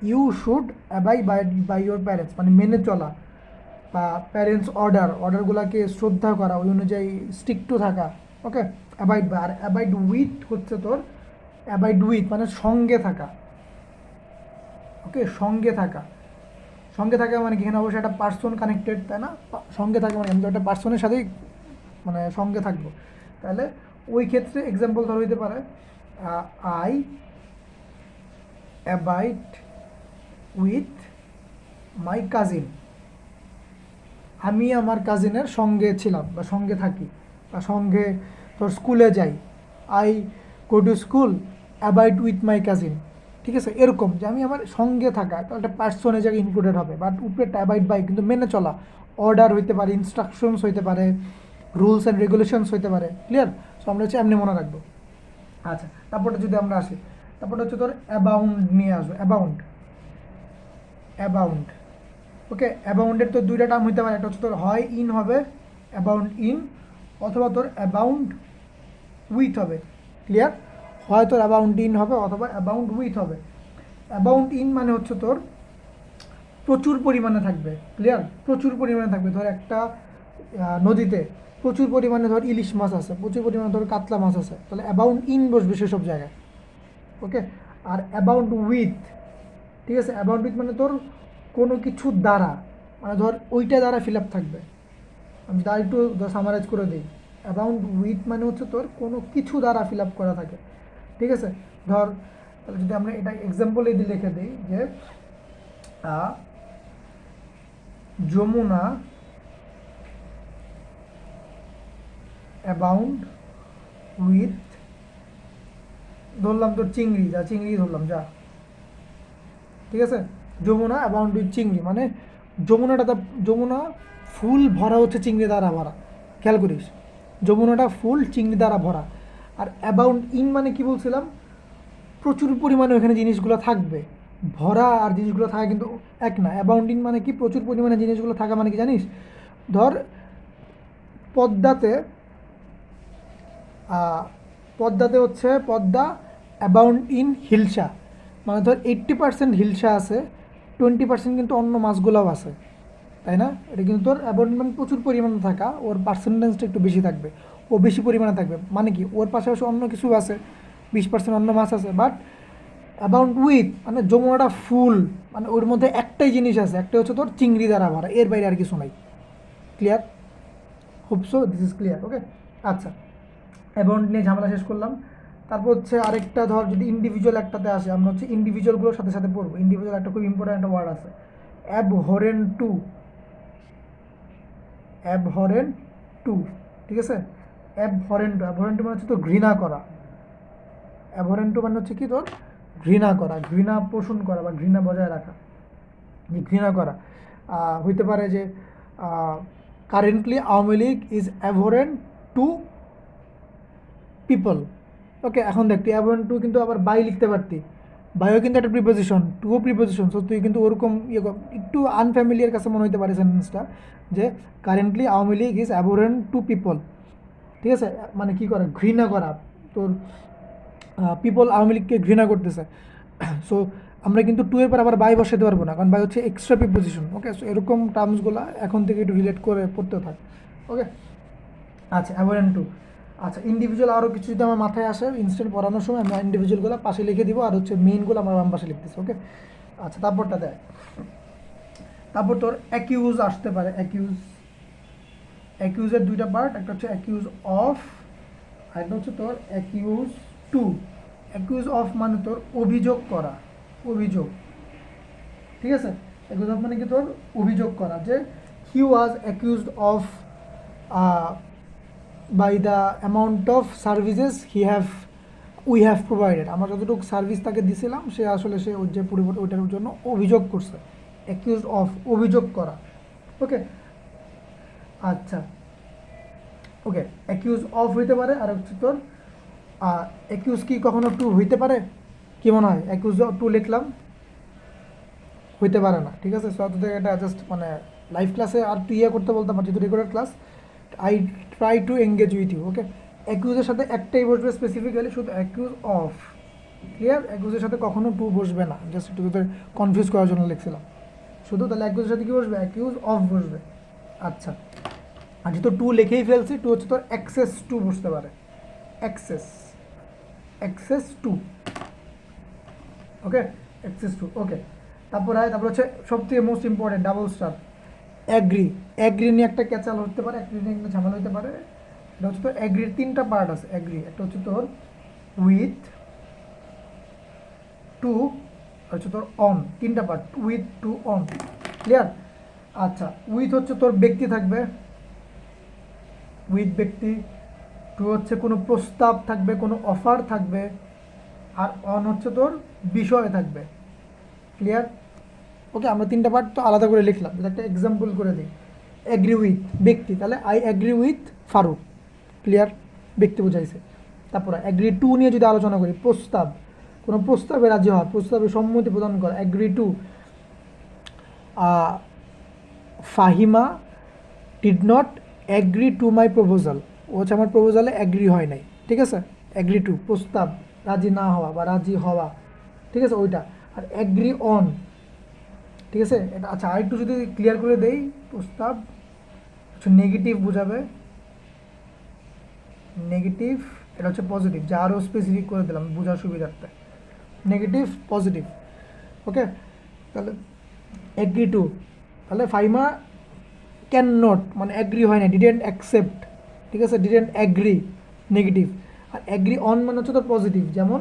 you should abide by your parents মানে মেনে চলা, বা প্যারেন্টস অর্ডার, অর্ডারগুলোকে শ্রদ্ধা করা, ওই অনুযায়ী স্টিক টু থাকা। Okay, abide by. আর অ্যাবাইড উইথ হচ্ছে তোর, অ্যাবাইড উইথ মানে সঙ্গে থাকা। ওকে, সঙ্গে থাকা, সঙ্গে থাকা মানে কি এখানে অবশ্যই একটা পার্সন কানেক্টেড, তাই না? সঙ্গে থাকা মানে আমি তো একটা পার্সনের সাথেই মানে সঙ্গে থাকবো। তাহলে ওই ক্ষেত্রে এক্সাম্পল ধর হইতে পারে I abide with my cousin, আমি আমার কাজিনের সঙ্গে ছিলাম বা সঙ্গে থাকি বা সঙ্গে তোর স্কুলে যাই। I go to school abide with my cousin. ঠিক আছে, এরকম যে আমি আমার সঙ্গে থাকা, একটা পার্সনের জায়গায় ইনক্লুডেড হবে, বাট উপরেটা অ্যাবাইড বাই কিন্তু মেনে চলা, অর্ডার হইতে পারে, ইনস্ট্রাকশনস হইতে পারে, রুলস অ্যান্ড রেগুলেশনস হইতে পারে। ক্লিয়ার? সো আমরা হচ্ছে এমনি মনে রাখবো। আচ্ছা, তারপরে যদি আমরা আসি, তারপরে হচ্ছে তোর অ্যাবাউন্ড নিয়ে আসবো, অ্যাবাউন্ড, অ্যাবাউন্ড। ওকে, অ্যাবাউন্ডের তো দুইটা টার্ম হইতে পারে, একটা হচ্ছে তোর হয় ইন হবে, অ্যাবাউন্ড ইন, অথবা তোর অ্যাবাউন্ড উইথ হবে। ক্লিয়ার? হয় তোর অ্যাবাউন্ড ইন হবে অথবা অ্যাবাউন্ড উইথ হবে। অ্যাবাউন্ড ইন মানে হচ্ছে তোর প্রচুর পরিমাণে থাকবে। ক্লিয়ার? প্রচুর পরিমাণে থাকবে। ধর একটা নদীতে প্রচুর পরিমাণে ধর ইলিশ মাছ আছে, প্রচুর পরিমাণে ধর কাতলা মাছ আছে, তাহলে অ্যাবাউন্ড ইন বসবে সেসব জায়গায়। ওকে, আর অ্যাবাউন্ড উইথ, ঠিক আছে, অ্যাবাউন্ড উইথ মানে তোর কোনো কিছু দ্বারা, মানে ধর ওইটা দ্বারা ফিল আপ থাকবে। আমি তার একটু সামারাইজ করে দিই। অ্যাবাউন্ড উইথ মানে হচ্ছে তোর কোনো কিছু দ্বারা ফিল আপ করা থাকে। ঠিক আছে, ধর তাহলে যদি আমরা এটা এক্সাম্পল দিয়ে লিখে দিই যে যমুনা অ্যাবাউন্ড উইথ, ধরলাম তোর চিংড়ি, যা চিংড়ি ধরলাম যা। ঠিক আছে, যমুনা অ্যাবাউন্ড উইথ চিংড়ি মানে যমুনা ফুল ভরা হচ্ছে চিংড়ি দ্বারা ভরা। খেয়াল করিস, যমুনাটা ফুল চিংড়ি দ্বারা ভরা। আর অ্যাবাউন্ড ইন মানে কি বলছিলাম? প্রচুর পরিমাণে ওখানে জিনিসগুলো থাকবে। ভরা আর জিনিসগুলো থাকা কিন্তু এক না। অ্যাবাউন্ড ইন মানে কি? প্রচুর পরিমাণে জিনিসগুলো থাকা মানে কি জানিস? ধর পদ্মাতে, পদ্মাতে হচ্ছে পদ্মা অ্যাবাউন্ড ইন হিলসা, মানে ধর 80% হিলসা আছে, 20% কিন্তু অন্য মাছগুলোও আছে, তাই না? এটা কিন্তু তোর অ্যাবাউন্ড মানে প্রচুর পরিমাণে থাকা, ওর পার্সেন্টেজটা একটু বেশি থাকবে, ও বেশি পরিমাণে থাকবে। মানে কি ওর পাশাপাশি অন্য কিছু আছে, 20% অন্য মাছ আছে, বাট অ্যাবাউন্ড উইথ মানে যমুনাটা ফুল, মানে ওর মধ্যে একটাই জিনিস আছে, একটা হচ্ছে তোর চিংড়ি দ্বারা ভরা, এর বাইরে আর কিছু নাই। Clear? Hope so this is clear. Okay, আচ্ছা, অ্যাবাউন্ড নিয়ে ঝামেলা শেষ করলাম। তারপর হচ্ছে আরেকটা ধর যদি ইন্ডিভিজুয়াল একটাতে আসে, আমরা হচ্ছে ইন্ডিভিজুয়ালগুলোর সাথে সাথে পড়বো। ইন্ডিভিজুয়াল একটা খুব ইম্পর্ট্যান্ট একটা ওয়ার্ড আছে, অ্যাবহরেন্ট টু। অ্যাবহরেন্ট টু, ঠিক আছে? অ্যাবহরেন্ট, অ্যাবহরেন্ট মানে হচ্ছে তো ঘৃণা করা। অ্যাবহরেন্ট মানে হচ্ছে কি তোর ঘৃণা করা, ঘৃণা পোষণ করা বা ঘৃণা বজায় রাখা, যে ঘৃণা করা হইতে পারে যে currently Awami League is abhorrent to people. Okay, এখন দেখ তুই অ্যাবহরেন্ট টু কিন্তু আবার বাই লিখতে পারতি, বাইও কিন্তু একটা প্রিপোজিশন, টুও প্রিপোজিশন, সো তুই কিন্তু ওরকম একটু আনফ্যামিলিয়ার কাছে মনে হতে পারে সেন্টেন্সটা, যে currently Awami League is abhorrent to people. ঠিক আছে, মানে কী করা, ঘৃণা করা, তোর পিপল আওয়ামী লীগকে ঘৃণা করতেছে। সো আমরা কিন্তু টু এর পর আবার বাই বসাতে পারবো না, কারণ বাই হচ্ছে এক্সট্রা প্রিপোজিশন। ওকে, সো এরকম টার্মসগুলো এখন থেকে একটু রিলেট করে পড়তে থাক। ওকে, আচ্ছা, অ্যাবহরেন্ট টু। আচ্ছা, ইন্ডিভিজুয়াল আরও কিছু যদি আমার মাথায় আসে ইনস্ট্যান্ট পড়ানোর সময় আমি ইন্ডিভিজুয়ালগুলো পাশে লিখে দিব, আর হচ্ছে মেইনগুলো আমার বাম পাশে লিখতেছি। ওকে, আচ্ছা, তারপরটা দেয়, তারপর তোর অ্যাকিউজ আসতে পারে। অ্যাকিউজ, অ্যাকিউজের দুইটা পার্ট, একটা হচ্ছে অ্যাকিউজ অফ, আর একটা হচ্ছে তোর অ্যাকিউজ টু। অ্যাকিউজ অফ মানে তোর অভিযোগ করা, অভিযোগ, ঠিক আছে? অ্যাকিউজ অফ মানে কি তোর অভিযোগ করা, যে he was accused of by the amount of services we have provided. আমরা যতটুকু সার্ভিস তাকে দিছিলাম সে আসলে সে ওই যে পরিবর্তন ওইটার জন্য অভিযোগ করছে। অ্যাকিউজ অফ, অভিযোগ করা। ওকে, আচ্ছা, ওকে, অ্যাকিউজ অফ হইতে পারে, আর হচ্ছে তোর অ্যাকিউজ কি কখনো টু হইতে পারে? কি মনে হয়, অ্যাকিউজ টু লিখলাম, হইতে পারে না। ঠিক আছে, সো তোদের এটা জাস্ট মানে লাইভ ক্লাসে আর তুই ইয়ে করতে বলতাম, যেহেতু recorded class, I try to engage with you. Okay, অ্যাকিউজের সাথে একটাই বসবে স্পেসিফিক্যালি, শুধু অ্যাকিউজ অফ। ক্লিয়ার? অ্যাকিউজের সাথে কখনো টু বসবে না, জাস্ট একটু তোদের কনফিউজ করার জন্য লিখছিলাম শুধু। তাহলে অ্যাকিউজের সাথে কী বসবে? অ্যাকিউজ অফ বসবে। আচ্ছা, আর যেহেতু টু লিখেই ফেলছি, টু হচ্ছে তোর অ্যাক্সেস টু বসতে পারে, access, access to. Okay, access to. Okay, তারপর হচ্ছে সবথেকে most important, double star, agree. Agree নিয়ে একটা ক্যাচাল হতে পারে, অ্যাগ্রি নিয়ে একটা ঝামেলা হতে পারে। এটা হচ্ছে তোর অ্যাগ্রির তিনটা পার্ট আছে। অ্যাগ্রি একটা হচ্ছে তোর উইথ, টু, হচ্ছে তোর অন, তিনটা part, with, to, on. Clear? আচ্ছা, উইথ হচ্ছে তোর ব্যক্তি থাকবে, উইথ ব্যক্তি। টু হচ্ছে কোনো প্রস্তাব থাকবে, কোনো অফার থাকবে। আর অন হচ্ছে তোর বিষয় থাকবে। ক্লিয়ার? ওকে, আমরা তিনটা পার্ট তো আলাদা করে লিখলাম, একটা এক্সাম্পল করে দিই। অ্যাগ্রি উইথ ব্যক্তি, তাহলে I agree with Faruk. Clear? ব্যক্তি বোঝাইছে। তারপরে অ্যাগ্রি টু নিয়ে যদি আলোচনা করি, প্রস্তাব, কোনো প্রস্তাবে রাজি হওয়া, প্রস্তাবে সম্মতি প্রদান করা। Agree to, Fahima did not agree to my proposal. ও হচ্ছে আমার প্রপোজালে অ্যাগ্রি হয় নাই। ঠিক আছে, অ্যাগ্রি টু প্রস্তাব, রাজি না হওয়া বা রাজি হওয়া। ঠিক আছে, ওইটা। আর অ্যাগ্রি অন, ঠিক আছে এটা। আচ্ছা, আর একটু যদি ক্লিয়ার করে দেই, প্রস্তাব হচ্ছে নেগেটিভ বোঝাবে, নেগেটিভ। এটা হচ্ছে পজিটিভ, যা আরও স্পেসিফিক করে দিলাম বোঝার সুবিধার্থে, নেগেটিভ পজিটিভ। ওকে, তাহলে অ্যাগ্রি টু, তাহলে ফাইমা ক্যান নট মানে অ্যাগ্রি হয় না, ডিডেন্ট অ্যাকসেপ্ট। ঠিক আছে, ডিডেন্ট অ্যাগ্রি, নেগেটিভ। আর অ্যাগ্রি অন মানে হচ্ছে তোর পজিটিভ, যেমন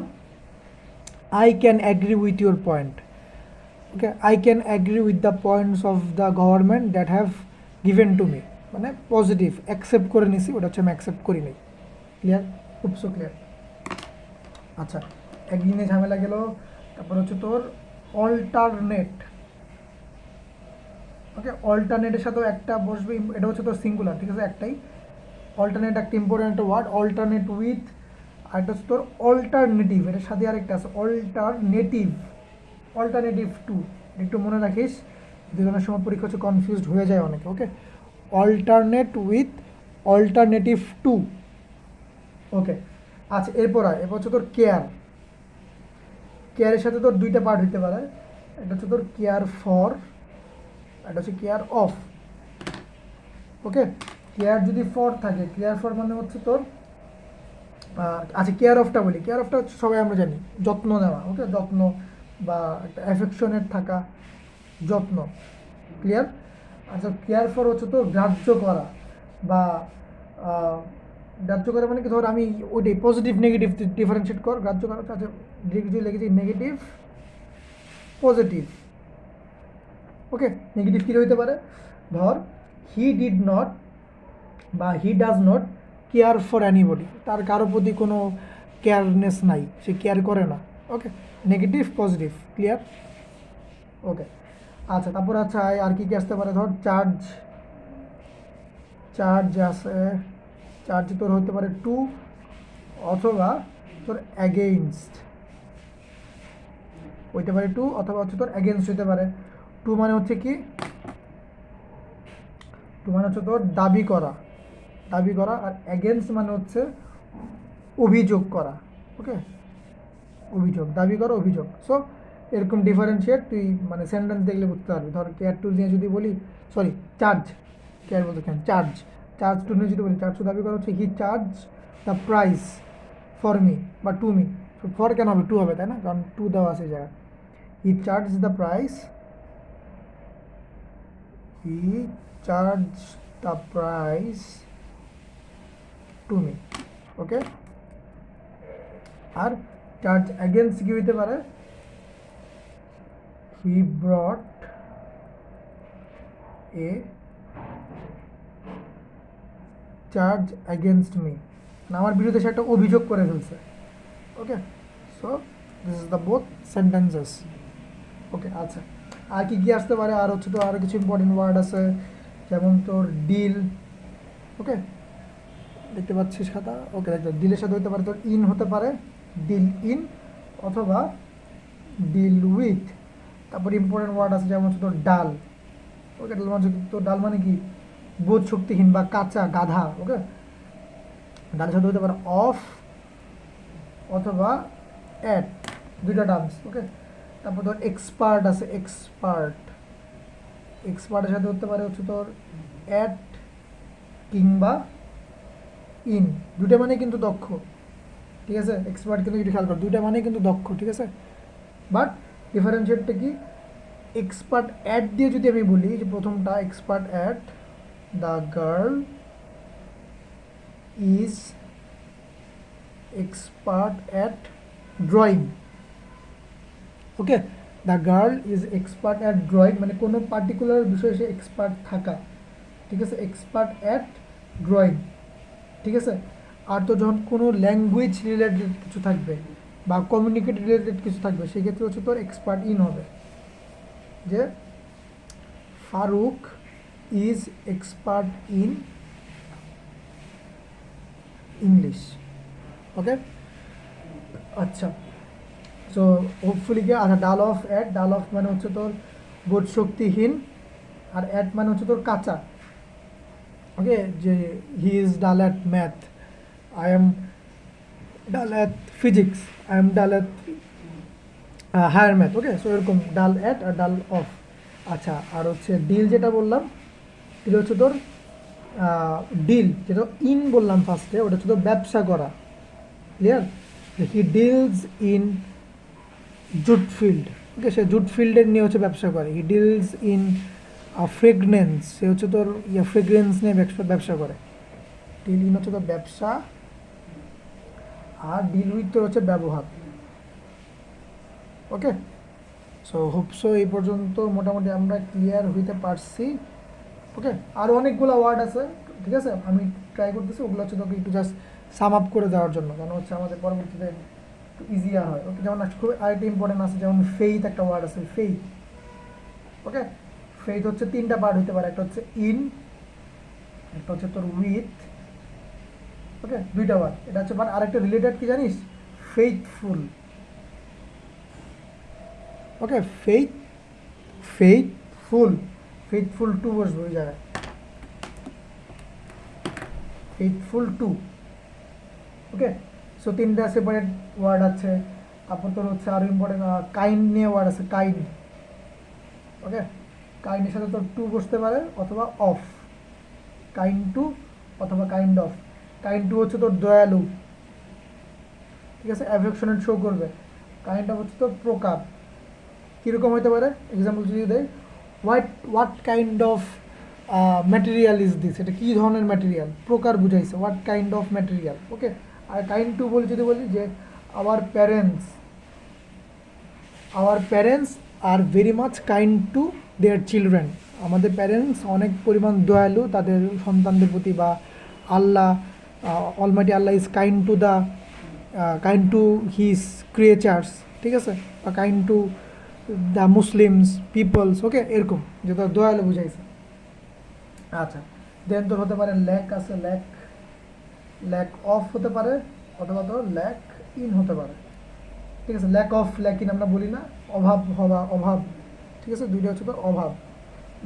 I can agree with your point. Okay, I can agree with the points of the government that have given to me, মানে পজিটিভ, অ্যাকসেপ্ট করে নিছি, ওটা হচ্ছে আমি অ্যাকসেপ্ট করি নাই। ক্লিয়ার? খুব সো ক্লিয়ার। আচ্ছা, একদিনে ঝামেলা গেল। তারপর হচ্ছে তোর অল্টারনেট। ওকে, অল্টারনেটের সাথেও একটা বসবে, এটা হচ্ছে তোর সিঙ্গুলার। ঠিক আছে, একটাই। অল্টারনেট একটা ইম্পর্টেন্ট একটা ওয়ার্ড, অল্টারনেট উইথ। আর একটা হচ্ছে তোর অল্টারনেটিভ, এটার সাথে আরেকটা আছে অল্টারনেটিভ, অল্টারনেটিভ টু। একটু মনে রাখিস, দুজনের সময় পরীক্ষা হচ্ছে কনফিউজড হয়ে যায় অনেকে। ওকে, অল্টারনেট উইথ অল্টারনেটিভ টু। ওকে, আচ্ছা, এরপর হচ্ছে তোর কেয়ার। কেয়ারের সাথে তোর দুইটা পার্ট হইতে পারে, একটা হচ্ছে তোর কেয়ার ফর, একটা হচ্ছে কেয়ার অফ। ওকে, কেয়ার যদি ফর থাকে, কেয়ার ফর মানে হচ্ছে তোর আচ্ছা, কেয়ার অফটা বলি। কেয়ার অফটা হচ্ছে সবাই আমরা জানি যত্ন নেওয়া, ওকে, যত্ন বা একটা অ্যাফেকশনেট থাকা, যত্ন, ক্লিয়ার। আচ্ছা, কেয়ার ফর হচ্ছে তো গ্রাহ্য করা বা আহ, গ্রাহ্য করা মানে কি, ধর আমি ওইটাই পজিটিভ নেগেটিভ ডিফারেন্সিয়েট কর। গ্রাহ্য করা হচ্ছে, আচ্ছা ডিরেক্টলি লিখেছি নেগেটিভ পজিটিভ, ওকে। নেগেটিভ কী হইতে পারে, ধর হি ডিড নট বা he does not care for anybody, তার কারো প্রতি কোনো কেয়ারনেস নাই, সে কেয়ার করে না, ওকে। Negative positive, clear, okay. আচ্ছা, তারপর আচ্ছা আর কি কি আসতে পারে, ধর চার্জ, চার্জ আছে, চার্জ তোর হতে পারে টু অথবা তোর অ্যাগেইনস্ট হইতে পারে, টু অথবা হচ্ছে তোর অ্যাগেইনস্ট হইতে পারে। টু মানে হচ্ছে কি, টু মানে হচ্ছে তোর দাবি করা, দাবি করা, আর অ্যাগেন্স্ট মানে হচ্ছে অভিযোগ করা, ওকে। অভিযোগ, দাবি করা, অভিযোগ। সো এরকম ডিফারেন্সিয়েট তুই মানে সেন্টেন্স দেখলে বুঝতে পারবি। ধর কেয়ার টু নিয়ে যদি বলি, সরি চার্জ, কেয়ার বলতে কেন, চার্জ, চার্জ টু নিয়ে যদি বলি, চার্জ টু দাবি করা হচ্ছে he charge the price for me বা টু মি। ফর কেন হবে, টু হবে, তাই না, কারণ টু দেওয়া আছে জায়গায়। He charge the price, he charge the price to me, okay. আর চার্জ অ্যাগেন্স্ট কি হইতে পারে, he brought a charge against me, আমার বিরুদ্ধে সে একটা অভিযোগ করে ফেলছে, okay. So this is the both sentences, okay. আচ্ছা, আর কি কি আসতে পারে, আর হচ্ছে তো আরও কিছু ইম্পর্টেন্ট ওয়ার্ড আছে, যেমন তোর ডিল, ওকে, দেখতে পাচ্ছিস খাতা, ওকে। দেখতে ডিলের সাথে হতে পারে তোর ইন হতে পারে, ডিল ইন অথবা ডিল উইথ। তারপর ইম্পর্টেন্ট ওয়ার্ড আছে যেমন হচ্ছে তোর ডাল, ওকে। ডাল মানে তোর, ডাল মানে কি, বোধ শক্তিহীন বা কাঁচা, গাধা, ওকে। ডালের সাথে হতে পারে অফ অথবা অ্যাট, দুইটা টার্মস, ওকে। তারপর তোর এক্সপার্ট আছে, এক্সপার্ট, এক্সপার্টের সাথে হতে পারে হচ্ছে তোর অ্যাট কিংবা ইন, দুইটা মানে কিন্তু দক্ষ, ঠিক আছে। এক্সপার্ট কিন্তু একটু খেয়াল কর, দুইটা মানে কিন্তু দক্ষ, ঠিক আছে। বাট ডিফারেন্সিয়েটটা কি, এক্সপার্ট অ্যাট দিয়ে যদি আমি বলি, যে প্রথমটা expert at, the girl is expert at drawing, okay. The girl is expert at drawing মানে কোনো পার্টিকুলার বিষয়ে সে এক্সপার্ট থাকা, ঠিক আছে, এক্সপার্ট অ্যাট ড্রয়িং, ঠিক আছে। আর তো যখন কোনো ল্যাঙ্গুয়েজ রিলেটেড কিছু থাকবে বা কমিউনিকেট রিলেটেড কিছু থাকবে, সেক্ষেত্রে হচ্ছে তোর এক্সপার্ট ইন হবে, যে Faruk is expert in English, okay. আচ্ছা, সো হোপফুলি কি, আচ্ছা ডাল অফ অ্যাট, ডাল অফ মানে হচ্ছে তোর বোধ শক্তিহীন, আর অ্যাট মানে হচ্ছে তোর কাঁচা, ওকে। যে he is dull at math, I am dull at physics, I am dull at higher math, okay. So এরকম ডাল অ্যাট আর ডাল অফ। আচ্ছা, আর হচ্ছে ডিল যেটা বললাম, এটা হচ্ছে তোর ডিল, যেটা ইন বললাম ফার্স্টে, ওটা হচ্ছে তোর ব্যবসা করা, clear. He deals in jute field, okay. Say jute ফিল্ডের নিয়ে হচ্ছে ব্যবসা করে। হি ডিলস ইন ফ্রেগনেন্স, সে হচ্ছে তোর ফ্রেগরেন্স নিয়ে ব্যবসা করে। ডিল ইন হচ্ছে তোর ব্যবসা, আর ডিল উইথ তোর হচ্ছে ব্যবহার, ওকে। সো হোপসো এই পর্যন্ত মোটামুটি আমরা ক্লিয়ার হইতে পারছি, ওকে। আরও অনেকগুলো ওয়ার্ড আছে, ঠিক আছে, আমি ট্রাই করতেছি ওগুলো হচ্ছে তোকে একটু জাস্ট সাম আপ করে দেওয়ার জন্য, যেন হচ্ছে আমাদের পরবর্তীতে একটু ইজিয়ার হয়, ওকে। যেমন খুব আরেকটা ইম্পর্টেন্ট আছে, যেমন ফেইথ একটা ওয়ার্ড আছে, ফেইথ, ওকে। ফেইথ হচ্ছে তিনটা পার্ট হতে পারে, একটা হচ্ছে ইন, একটা হচ্ছে তোর উইথ, ওকে, দুইটা ওয়ার্ড। এটা হচ্ছে বাট আরেকটা রিলেটেড কি জানিস, ফেইথফুল, ওকে। ফেইথফুল, ফেইথফুল টু বসবে ওই জায়গায়, ফেইথফুল টু, ওকে। সো তিনটা সেপারেট ওয়ার্ড আছে। তারপর তোর হচ্ছে আরও ইম্পর্টেন্ট কাইন্ড নিয়ে ওয়ার্ড আছে, কাইন্ড, ওকে। কাইন্ডের সাথে তোর টু বসতে পারে অথবা অফ, কাইন্ড টু অথবা কাইন্ড অফ। কাইন্ড টু হচ্ছে তোর দয়ালু, ঠিক আছে, অ্যাফেকশনেট শো করবে। কাইন্ড অফ হচ্ছে তোর প্রকার, কীরকম হতে পারে, এক্সাম্পল যদি দেয়, what kind of material is this, এটা কী ধরনের ম্যাটেরিয়াল, প্রকার বুঝাইছে, what kind of material. Okay, আর কাইন্ড টু বলি যদি বলি যে our parents are very much kind to their children, আমাদের প্যারেন্টস অনেক পরিমাণ দয়ালু তাদের সন্তানদের প্রতি, বা Allah almighty Allah is kind to his creatures, ঠিক আছে, বা kind to the Muslims peoples. Okay, এরকম যে তোর দয়ালু বুঝাইছে। আচ্ছা, দেন তোর হতে পারে ল্যাক আছে, ল্যাক অফ হতে পারে, অথবা তোর ল্যাক ইন হতে পারে। ঠিক আছে, ল্যাক অফ ল্যাক ইন আমরা বলি না, অভাব হওয়া, অভাব। ঠিক আছে, দুইটা হচ্ছে তোর অভাব।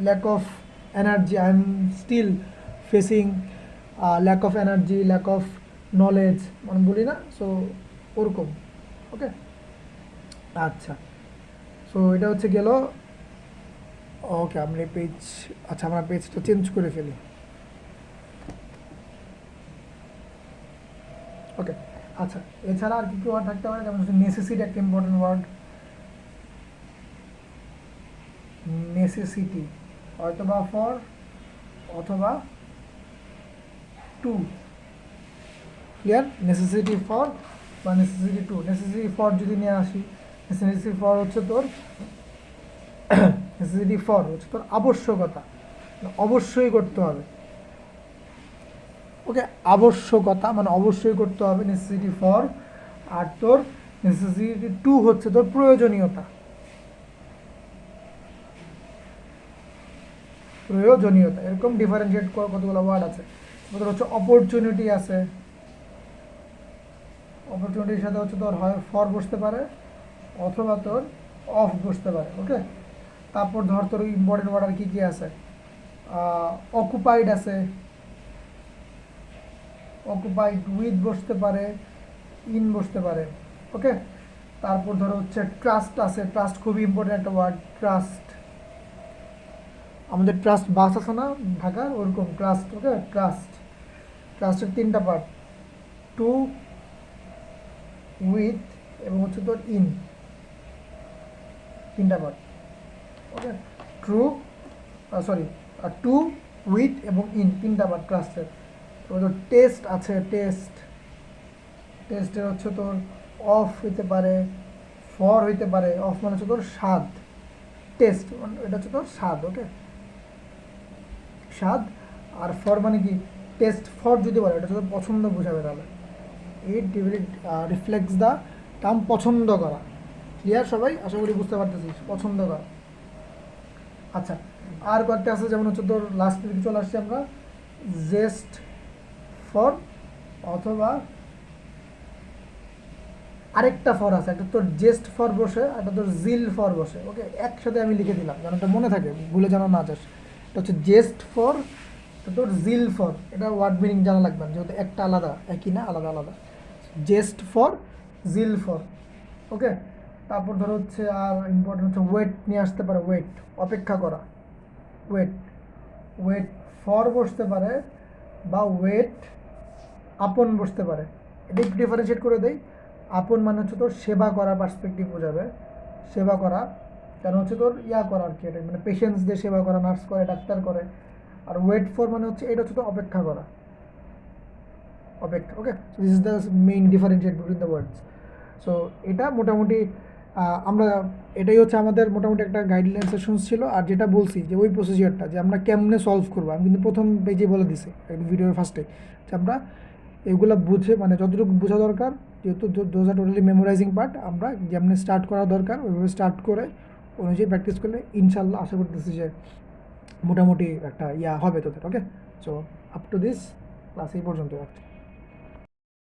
Lack of energy, I am still facing lack of energy, lack of knowledge মানে বলি না, সো ওরকম। ওকে, আচ্ছা, সো এটা হচ্ছে গেল। ওকে, আমরা পেজ, আচ্ছা আমরা পেজটা চেঞ্জ করে ফেলি। ওকে, আচ্ছা, এছাড়া আর কি কি ওয়ার্ড থাকতে পারে, যেমন হচ্ছে নেসেসিটি একটা ইম্পর্টেন্ট ওয়ার্ড, নেসেসিটি, অথবা ফর, অথবা টু। ক্লিয়ার, নেসেসিটি ফর বা নেসেসিটি টু। নেসেসিটি ফর যদি নিয়ে আসি, নেসেসিটি ফর হচ্ছে তোর নেসেসিটি ফর হচ্ছে তোর আবশ্যকতা, অবশ্যই করতে হবে। ওকে, আবশ্যকতা মানে অবশ্যই করতে হবে, নেসেসিটি ফর। আর তোর নেসেসিটি টু হচ্ছে তোর প্রয়োজনীয়তা, এরকম ডিফারেন্সিয়েট কতগুলো ওয়ার্ড আছে। তোর হচ্ছে অপরচুনিটি আছে, অপরচুনিটির সাথে হচ্ছে তোর হয় ফর বসতে পারে, অথবা তোর অফ বসতে পারে। ওকে, তারপর ধর তোর ইম্পর্টেন্ট ওয়ার্ড আর কী কী আছে, অকুপাইড আছে, অকুপাইড উইথ বসতে পারে, ইন বসতে পারে। ওকে, তারপর ধরো হচ্ছে ট্রাস্ট আছে, ট্রাস্ট খুবই ইম্পর্টেন্ট একটা ওয়ার্ড, ট্রাস্ট। আমাদের ট্রাস্ট বাস আছে না ঢাকার, ওরকম ট্রাস্ট। ওকে, ট্রাস্টের তিনটা পার্ট, টু, উইথ এবং হচ্ছে তোর ইন, তিনটা পার্ট। ওকে, টু, উইথ এবং ইন, তিনটা পার্ট ট্রাস্টের। তোর টেস্ট আছে, টেস্টের হচ্ছে তোর অফ হইতে পারে, ফর হইতে পারে। অফ মানে হচ্ছে তোর স্বাদ, টেস্ট এটা হচ্ছে তোর স্বাদ। ওকে, স্বাদ। আর ফর মানে কি, টেস্ট ফর যদি বলে এটা হচ্ছে পছন্দ বোঝাবে, তাহলে ইট রিফ্লেক্টস দ্য টার্ম পছন্দ করা। ক্লিয়ার সবাই, আশা করি বুঝতে পারতেছিস, পছন্দ করা। আচ্ছা, আর কয়েকটা আছে, যেমন হচ্ছে তোর লাস্ট দিকে চলে আসছি আমরা, জেস্ট ফর, অথবা আরেকটা ফর আছে, একটা তোর জেস্ট ফর বসে, একটা তোর জিল ফর বসে। ওকে, একসাথে আমি লিখে দিলাম যেন এটা মনে থাকে, ভুলে যেন না যাস। এটা হচ্ছে জেস্ট ফর, তোর জিল ফর, এটা ওয়ার্ড মিনিং জানা লাগবে না, যেহেতু একটা আলাদা, একই না, আলাদা আলাদা। জেস্ট ফর, জিল ফর। ওকে, তারপর ধরো হচ্ছে আর ইম্পর্টেন্ট হচ্ছে ওয়েট নিয়ে আসতে পারে, ওয়েট অপেক্ষা করা, ওয়েট ফর বসতে পারে, বা ওয়েট আপন বসতে পারে। এটা একটু ডিফারেন্সিয়েট করে দেই। আপন মানে হচ্ছে তোর সেবা করা, পার্সপেক্টিভ বোঝাবে, সেবা করা, কেন হচ্ছে তোর করা আর কি, এটা মানে পেশেন্স দিয়ে সেবা করা, নার্স করে, ডাক্তার করে। আর ওয়েট ফর মানে হচ্ছে এটা হচ্ছে তো অপেক্ষা করা, অপেক্ষা। Okay, so this is the main differentiate between the words. So এটা মোটামুটি আমরা, এটাই হচ্ছে আমাদের মোটামুটি একটা গাইডলাইন সেশনস ছিল। আর যেটা বলছি যে ওই প্রসিজিওরটা যে আমরা কেমনে সলভ করবো, আমি কিন্তু প্রথম পেজে বলে দিছি একদম ভিডিওর ফার্স্টে, যে আমরা এগুলো বুঝে মানে যতটুকু বোঝা দরকার, যেহেতু those are totally memorising part, আমরা যেমনি স্টার্ট করা দরকার ওইভাবে স্টার্ট করে অনুযায়ী প্র্যাকটিস করলে ইনশাল্লাহ আশা করতেছি যে মোটামুটি একটা হবে তোদের। Okay, so up to this class এই পর্যন্ত রাখছি।